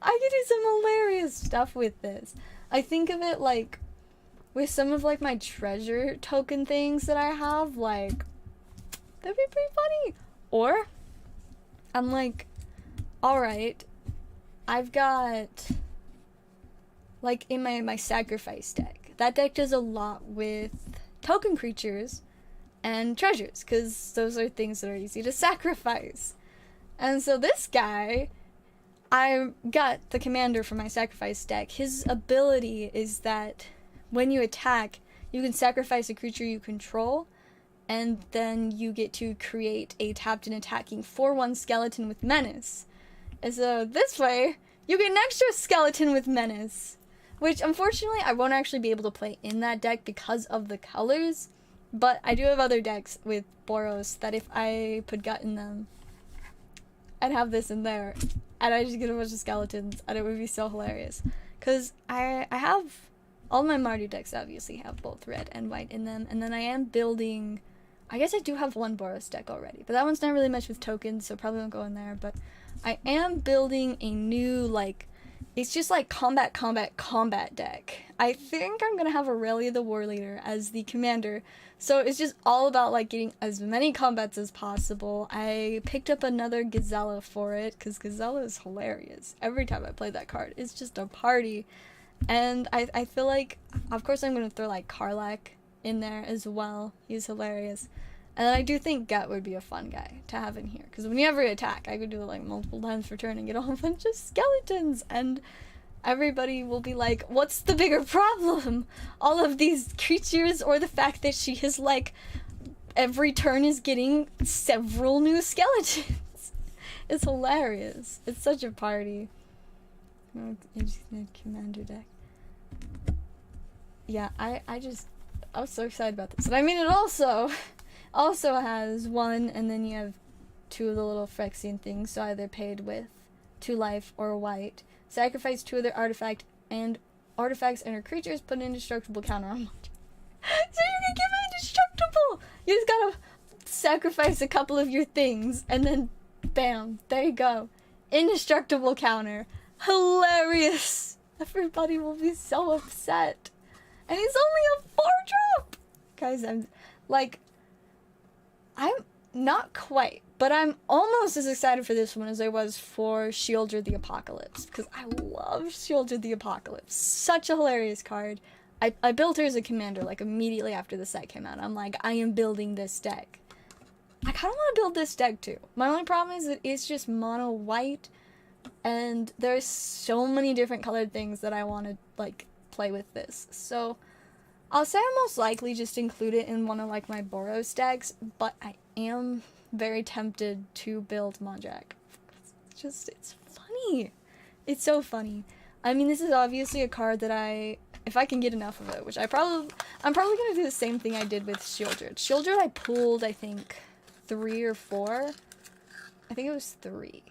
I can do some hilarious stuff with this. I think of it like, with some of like my treasure token things that I have, like, that'd be pretty funny. Or, I'm like, alright, I've got, like, in my sacrifice deck, that deck does a lot with token creatures and treasures, because those are things that are easy to sacrifice. And so this guy, I got the commander for my sacrifice deck. His ability is that when you attack, you can sacrifice a creature you control, and then you get to create a tapped and attacking 4/1 skeleton with menace. And so this way, you get an extra skeleton with menace, which unfortunately I won't actually be able to play in that deck because of the colors, but I do have other decks with Boros that if I put Gut in them, I'd have this in there, and I just get a bunch of skeletons, and it would be so hilarious. Because I have, all my Mardu decks obviously have both red and white in them, and then I am building, I guess I do have one Boros deck already, but that one's not really much with tokens, so probably won't go in there, but I am building a new, like, It's just like combat, combat, combat deck. I think I'm gonna have Aurelia the War Leader as the commander. So it's just all about like getting as many combats as possible. I picked up another Gazella for it because Gazella is hilarious. Every time I play that card, it's just a party. And I feel like, of course I'm gonna throw like Karlach in there as well. He's hilarious. And I do think Gut would be a fun guy to have in here. Because whenever I attack, I could do it like multiple times per turn and get a whole bunch of skeletons. And everybody will be like, what's the bigger problem? All of these creatures or the fact that she is like, every turn is getting several new skeletons. It's hilarious. It's such a party. Commander deck. Yeah, I was so excited about this. And I mean, it also has one, and then you have two of the little Phyrexian things, so either paid with 2 life or white. Sacrifice 2 of their artifacts and her creatures, put an indestructible counter on one. So you can give it indestructible! You just gotta sacrifice a couple of your things, and then bam, there you go. Indestructible counter. Hilarious! Everybody will be so upset. And he's only a 4-drop! Guys, I'm not quite, but I'm almost as excited for this one as I was for Sheoldred the Apocalypse, because I love Sheoldred the Apocalypse. Such a hilarious card. I built her as a commander, like, immediately after the set came out. I'm like, I am building this deck. I kind of want to build this deck, too. My only problem is that it's just mono white, and there's so many different colored things that I want to, like, play with this. So I'll say I'll most likely just include it in one of like my Boros decks, but I am very tempted to build Monjack. It's funny. It's so funny. I mean, this is obviously a card that if I can get enough of it, which I'm probably gonna do the same thing I did with Sheoldred. Sheoldred I pulled, I think, 3 or 4. I think it was 3.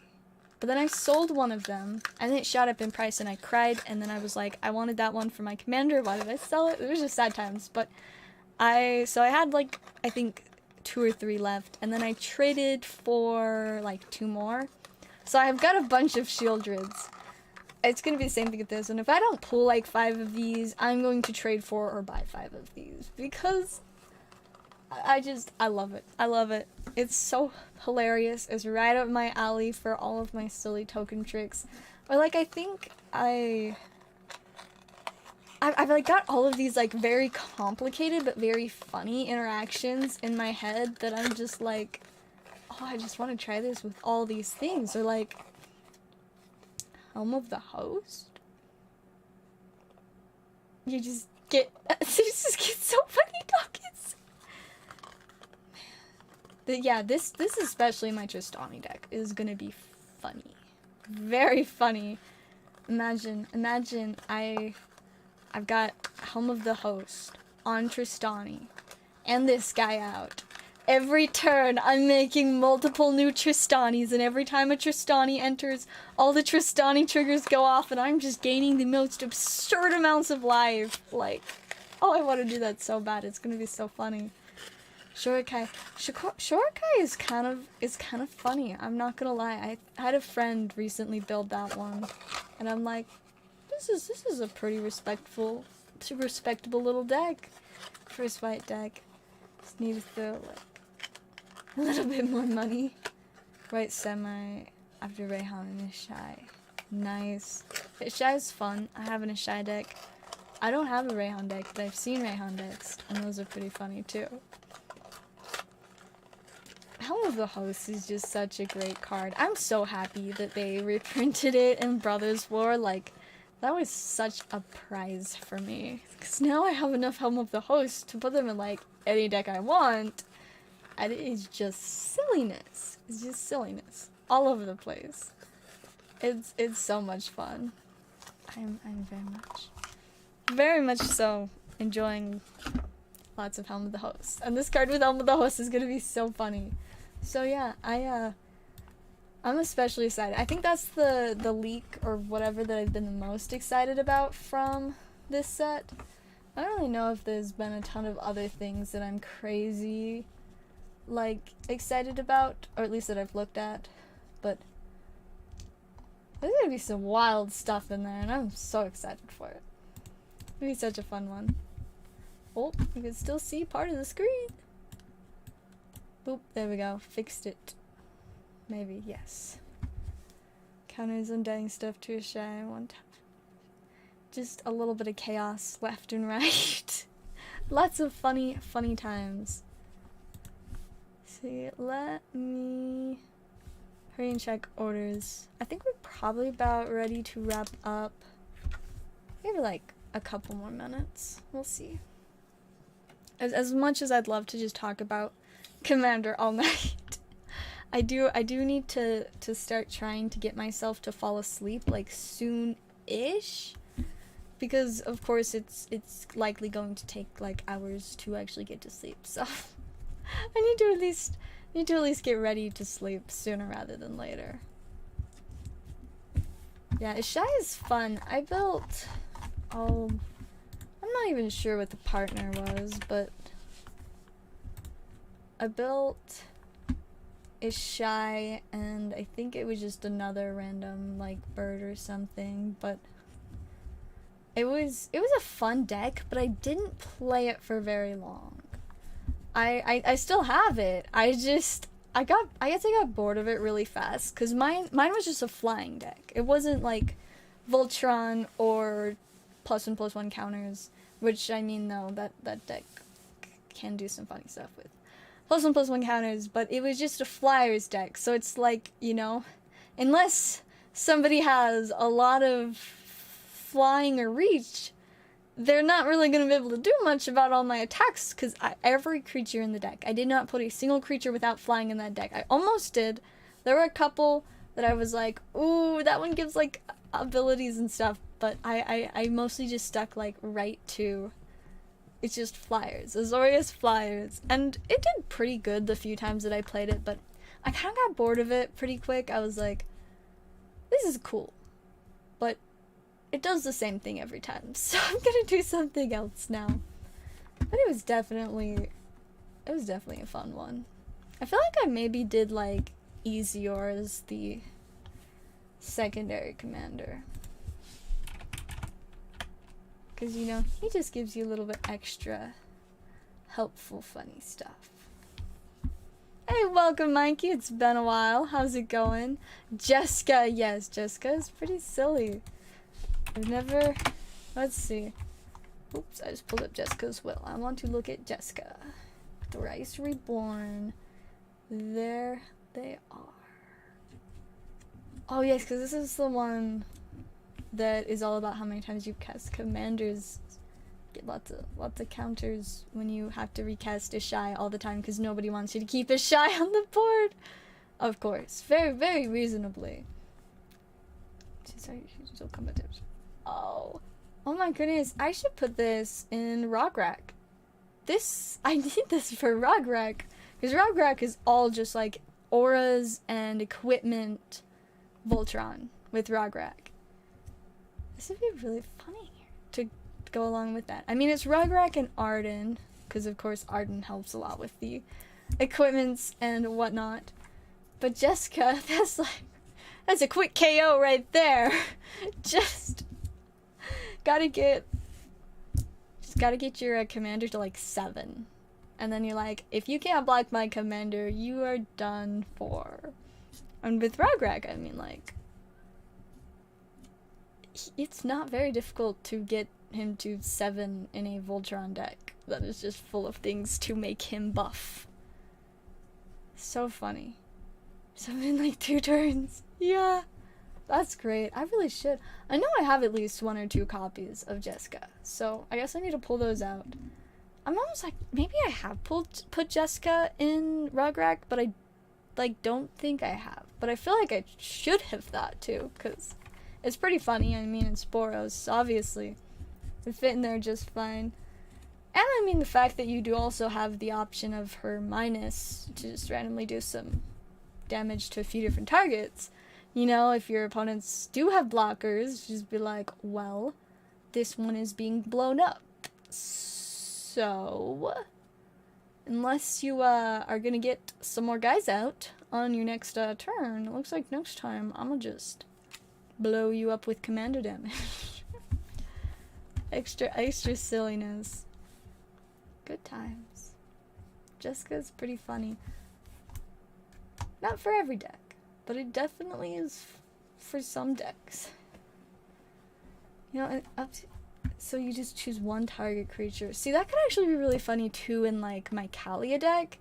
But then I sold one of them, and it shot up in price, and I cried, and then I was like, I wanted that one for my commander, why did I sell it? It was just sad times, but so I had, like, I think 2 or 3 left, and then I traded for, like, 2 more. So I've got a bunch of Sheoldreds. It's gonna be the same thing with this, and if I don't pull, like, 5 of these, I'm going to trade for or buy 5 of these, because I love it. I love it. It's so hilarious. It's right up my alley for all of my silly token tricks. Or like, I think I've like got all of these like very complicated but very funny interactions in my head that I'm just like, oh, I just want to try this with all these things. Or like, Helm of the Host? You just get so funny tokens. Yeah, this especially my Tristani deck is gonna be funny. Very funny. Imagine I've got Helm of the Host on Tristani and this guy out. Every turn I'm making multiple new Tristanis, and every time a Tristani enters, all the Tristani triggers go off, and I'm just gaining the most absurd amounts of life. Like, oh, I want to do that so bad. It's gonna be so funny. Shurikai is kind of funny. I'm not gonna lie. I had a friend recently build that one, and I'm like, this is a pretty respectable little deck. First white deck. Just need to throw like a little bit more money. White semi after Rayhan and Ishai. Nice. Ishai is fun. I have an Ishai deck. I don't have a Rayhan deck, but I've seen Rayhan decks, and those are pretty funny too. Helm of the Host is just such a great card. I'm so happy that they reprinted it in Brothers War. Like, that was such a prize for me. Because now I have enough Helm of the Host to put them in, like, any deck I want. And it is just silliness. It's just silliness. All over the place. It's so much fun. I'm very much so enjoying lots of Helm of the Host. And this card with Helm of the Host is gonna be so funny. So yeah, I'm especially excited. I think that's the leak or whatever that I've been the most excited about from this set. I don't really know if there's been a ton of other things that I'm crazy like excited about, or at least that I've looked at, but There's gonna be some wild stuff in there, and I'm so excited for it. It'll be such a fun one. Oh, you can still see part of the screen. Boop, there we go. Fixed it. Maybe, yes. Counters undying stuff to a shy one time. Just a little bit of chaos left and right. Lots of funny times. See, let me hurry and check orders. I think we're probably about ready to wrap up. Maybe like a couple more minutes. We'll see. As much as I'd love to just talk about Commander all night, I do need to start trying to get myself to fall asleep like soon-ish. Because of course it's likely going to take like hours to actually get to sleep. So I need to at least get ready to sleep sooner rather than later. Yeah, Ishai is fun. I built I'm not even sure what the partner was, but I built Ishai and I think it was just another random like bird or something, but it was a fun deck, but I didn't play it for very long. I still have it. I guess I got bored of it really fast because mine was just a flying deck. It wasn't like Voltron or +1/+1 counters, which I mean though that deck can do some funny stuff with +1/+1 counters, but it was just a flyers deck. So it's like, you know, unless somebody has a lot of flying or reach, they're not really going to be able to do much about all my attacks, because every creature in the deck, I did not put a single creature without flying in that deck. I almost did. There were a couple that I was like, ooh, that one gives like abilities and stuff, but I mostly just stuck like right to, it's just flyers, Azorius flyers, and it did pretty good the few times that I played it, but I kind of got bored of it pretty quick. I was like, this is cool, but it does the same thing every time, so I'm gonna do something else now. But it was definitely a fun one. I feel like I maybe did like YuGiOh as the secondary commander, because you know, he just gives you a little bit extra helpful funny stuff. Hey, welcome Mikey, it's been a while. How's it going? Jessica, yes, Jessica is pretty silly. I've never, let's see. Oops, I just pulled up Jessica's will. I want to look at Jessica. Thrice Reborn. There they are. Oh yes, because this is the one that is all about how many times you cast commanders. Get lots of counters when you have to recast Ishai all the time, because nobody wants you to keep Ishai on the board. Of course, very, very reasonably. She's so combative. Oh my goodness, I should put this in Rograk. I need this for Rograk, because Rograk is all just like auras and equipment Voltron with Rograk. This would be really funny to go along with that. I mean, it's Rograk and Arden, because of course Arden helps a lot with the equipments and whatnot. But Jessica, that's a quick KO right there. Just gotta get your commander to like 7, and then you're like, if you can't block my commander, you are done for. And with Rograk, I mean, like, it's not very difficult to get him to 7 in a Voltron deck that is just full of things to make him buff. So funny. 7 in like 2 turns. Yeah. That's great. I really should. I know I have at least 1 or 2 copies of Jessica, so I guess I need to pull those out. I'm almost like, maybe I have put Jessica in Rograk, but I like don't think I have. But I feel like I should have thought too, because it's pretty funny. I mean, it's Boros, so obviously it fit in there just fine. And I mean, the fact that you do also have the option of her minus to just randomly do some damage to a few different targets. You know, if your opponents do have blockers, just be like, well, this one is being blown up. So, unless you are gonna get some more guys out on your next turn, it looks like next time I'm gonna just blow you up with commando damage. extra silliness. Good times. Jessica's pretty funny. Not for every deck, but it definitely is for some decks. You know, so you just choose one target creature. See, that could actually be really funny too in like my Kalia deck.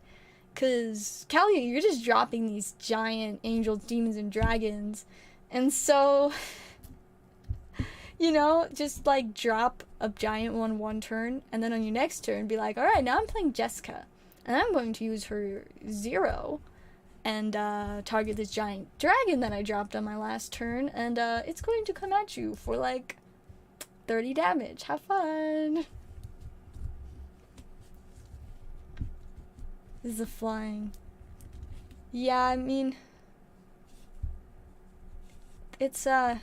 Cause Kalia, you're just dropping these giant angels, demons, and dragons. And so, you know, just like drop a giant one turn, and then on your next turn be like, alright, now I'm playing Jessica. And I'm going to use her 0 and target this giant dragon that I dropped on my last turn, and it's going to come at you for like 30 damage. Have fun! This is a flying. Yeah, I mean, it's I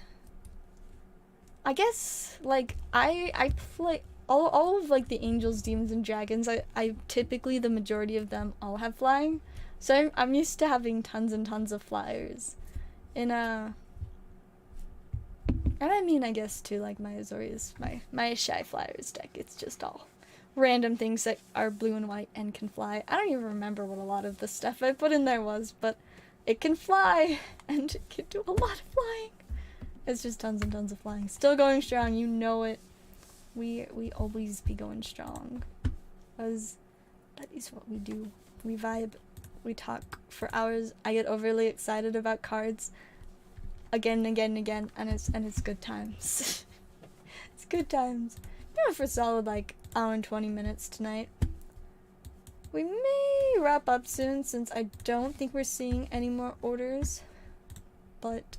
guess like I play all of like the angels, demons, and dragons. I typically, the majority of them all have flying, so I'm used to having tons and tons of flyers. And I mean, I guess too, like my Azorius, my Shy Flyers deck, it's just all random things that are blue and white and can fly. I don't even remember what a lot of the stuff I put in there was, but it can fly, and it can do a lot of flying. It's just tons and tons of flying. Still going strong, you know it. We always be going strong. Because that is what we do. We vibe. We talk for hours. I get overly excited about cards again and again and again, and it's good times. It's good times. Yeah, for a solid like hour and 20 minutes tonight. We may wrap up soon since I don't think we're seeing any more orders, but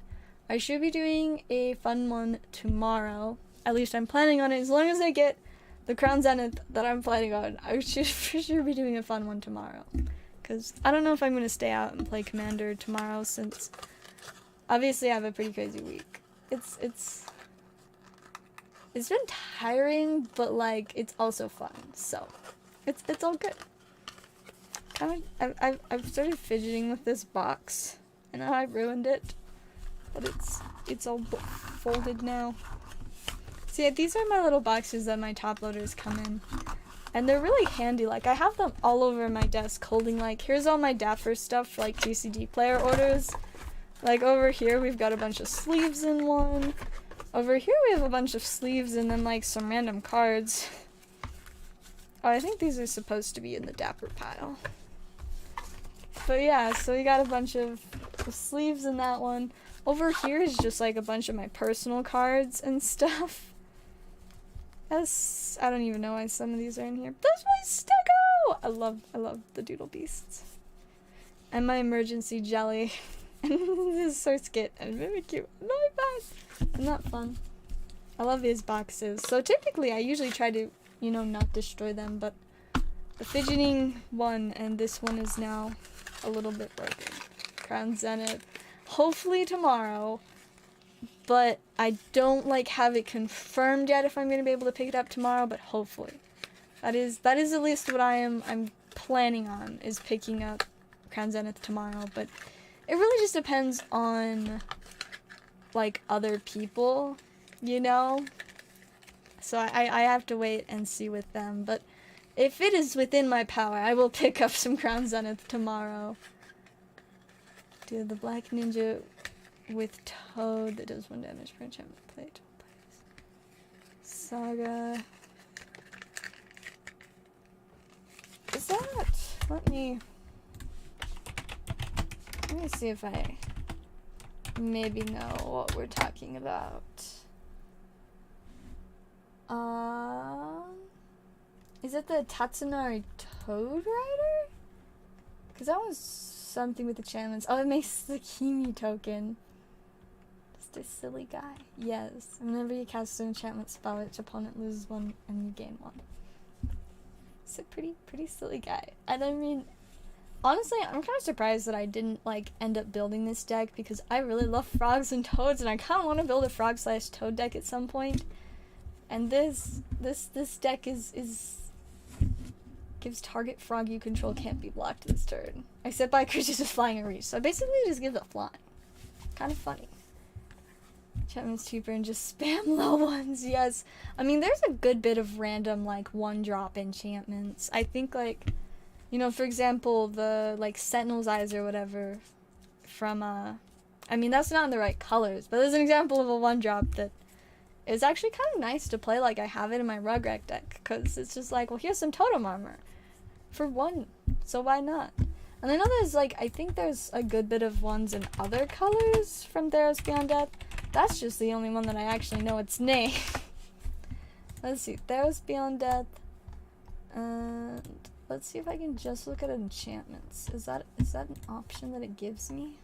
I should be doing a fun one tomorrow. At least I'm planning on it. As long as I get the Crown Zenith that I'm planning on, I should for sure be doing a fun one tomorrow. Because I don't know if I'm going to stay out and play Commander tomorrow, since obviously I have a pretty crazy week. It's been tiring, but like it's also fun, so it's all good. I've started fidgeting with this box. I know I ruined it, but it's all folded now. See, these are my little boxes that my top loaders come in, and they're really handy. Like I have them all over my desk, holding like, here's all my Dapper stuff, like TCD player orders. Like over here we've got a bunch of sleeves in one. Over here we have a bunch of sleeves and then like some random cards. Oh, I think these are supposed to be in the Dapper pile. But yeah, so we got a bunch of sleeves in that one. Over here is just like a bunch of my personal cards and stuff. I don't even know why some of these are in here. That's my Stego! I love the Doodle Beasts. And my emergency jelly. And this source kit. And very cute. Not bad. Isn't that fun? I love these boxes. So typically I usually try to, you know, not destroy them, but the fidgeting one and this one is now a little bit broken. Crown Zenith. Hopefully tomorrow, but I don't like have it confirmed yet if I'm going to be able to pick it up tomorrow, but hopefully. That is at least what I'm planning on, is picking up Crown Zenith tomorrow, but it really just depends on like other people, you know? So I have to wait and see with them, but if it is within my power, I will pick up some Crown Zenith tomorrow. Dude, the Black Ninja with Toad that does 1 damage per enchantment played. Saga. Is that? Let me see if I maybe know what we're talking about. Is it the Tatsunari Toad Rider? Because that was something with enchantments. Oh, it makes the Kimi token. Just a silly guy. Yes. Whenever you cast an enchantment spell, each opponent loses 1 and you gain 1. It's a pretty silly guy. And I mean, honestly, I'm kind of surprised that I didn't like end up building this deck, because I really love frogs and toads, and I kind of want to build a frog/toad deck at some point. And this deck gives target frog you control can't be blocked this turn, except by creatures with flying or reach. So basically, just gives it flying. Kind of funny. Enchantment's cheaper and just spam low ones, yes. I mean, there's a good bit of random, like, one-drop enchantments. I think, like, you know, for example, the, like, Sentinel's Eyes or whatever from, I mean, that's not in the right colors, but there's an example of a one-drop that is actually kind of nice to play. Like, I have it in my Rugrat deck, because it's just like, well, here's some totem armor for one, so why not? And I know there's, like, I think there's a good bit of ones in other colors from Theros Beyond Death. That's just the only one that I actually know its name. Let's see, Theros Beyond Death, and let's see if I can just look at enchantments. Is that an option that it gives me?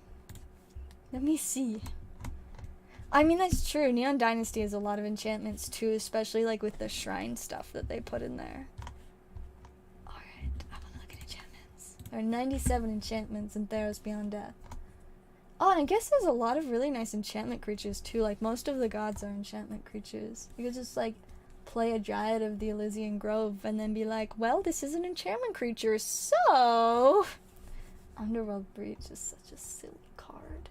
Let me see. I mean, that's true. Neon Dynasty has a lot of enchantments too, especially like with the shrine stuff that they put in there. Alright, I want to look at enchantments. There are 97 enchantments in Theros Beyond Death. Oh, and I guess there's a lot of really nice enchantment creatures too. Like, most of the gods are enchantment creatures. You could just, like, play a Dryad of the Elysian Grove and then be like, well, this is an enchantment creature, so... Underworld Breach is such a silly card.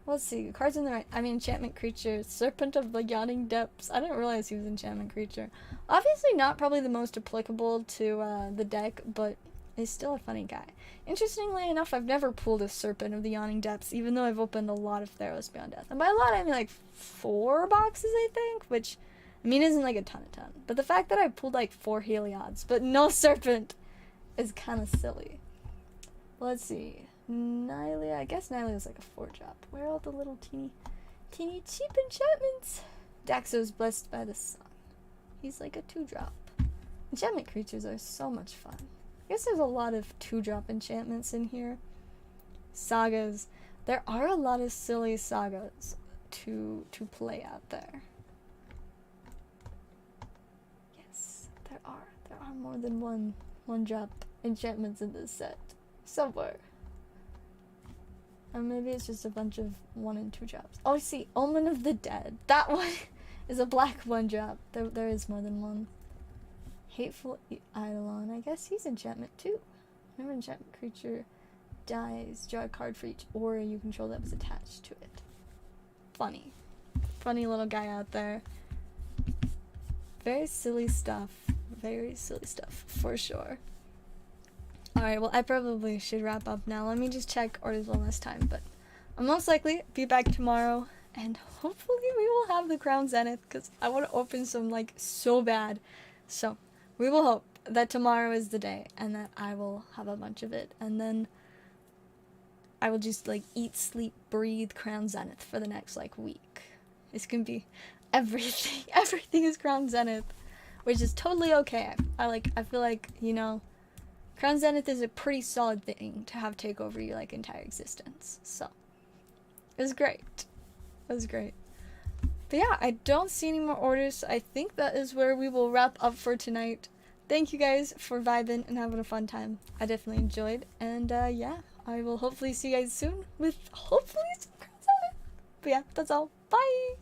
Let's see, cards in the right... I mean, enchantment creature. Serpent of the Yawning Depths. I didn't realize he was an enchantment creature. Obviously not probably the most applicable to the deck, but he's still a funny guy. Interestingly enough, I've never pulled a Serpent of the Yawning Depths, even though I've opened a lot of Theros Beyond Death. And by a lot, I mean like 4 boxes, I think, which, I mean, isn't like a ton. But the fact that I pulled like 4 Heliods, but no Serpent, is kind of silly. Let's see. Nylea, I guess Nylea is like a 4-drop. Where are all the little teeny cheap enchantments? Daxo's Blessed by the Sun. He's like a 2-drop. Enchantment creatures are so much fun. I guess there's a lot of 2-drop enchantments in here. Sagas. There are a lot of silly sagas to play out there. Yes, there are. There are more than one-drop enchantments in this set. Somewhere. Or maybe it's just a bunch of 1 and 2 drops. Oh, I see. Omen of the Dead. That one is a black 1-drop. There is more than one. Hateful Eidolon. I guess he's enchantment too. Whenever enchantment creature dies, draw a card for each aura you control that was attached to it. Funny. Funny little guy out there. Very silly stuff. Very silly stuff, for sure. Alright, well, I probably should wrap up now. Let me just check orders one last time, but I'll most likely be back tomorrow, and hopefully we will have the Crown Zenith, because I want to open some, like, so bad. So, we will hope that tomorrow is the day, and that I will have a bunch of it, and then I will just, like, eat, sleep, breathe Crown Zenith for the next, like, week. It's gonna be everything. Everything is Crown Zenith, which is totally okay. I feel like, you know, Crown Zenith is a pretty solid thing to have take over your, like, entire existence. So, it was great. It was great. But yeah, I don't see any more orders. I think that is where we will wrap up for tonight. Thank you guys for vibing and having a fun time. I definitely enjoyed. And, yeah, I will hopefully see you guys soon with hopefully some Crown Zenith. But yeah, that's all. Bye!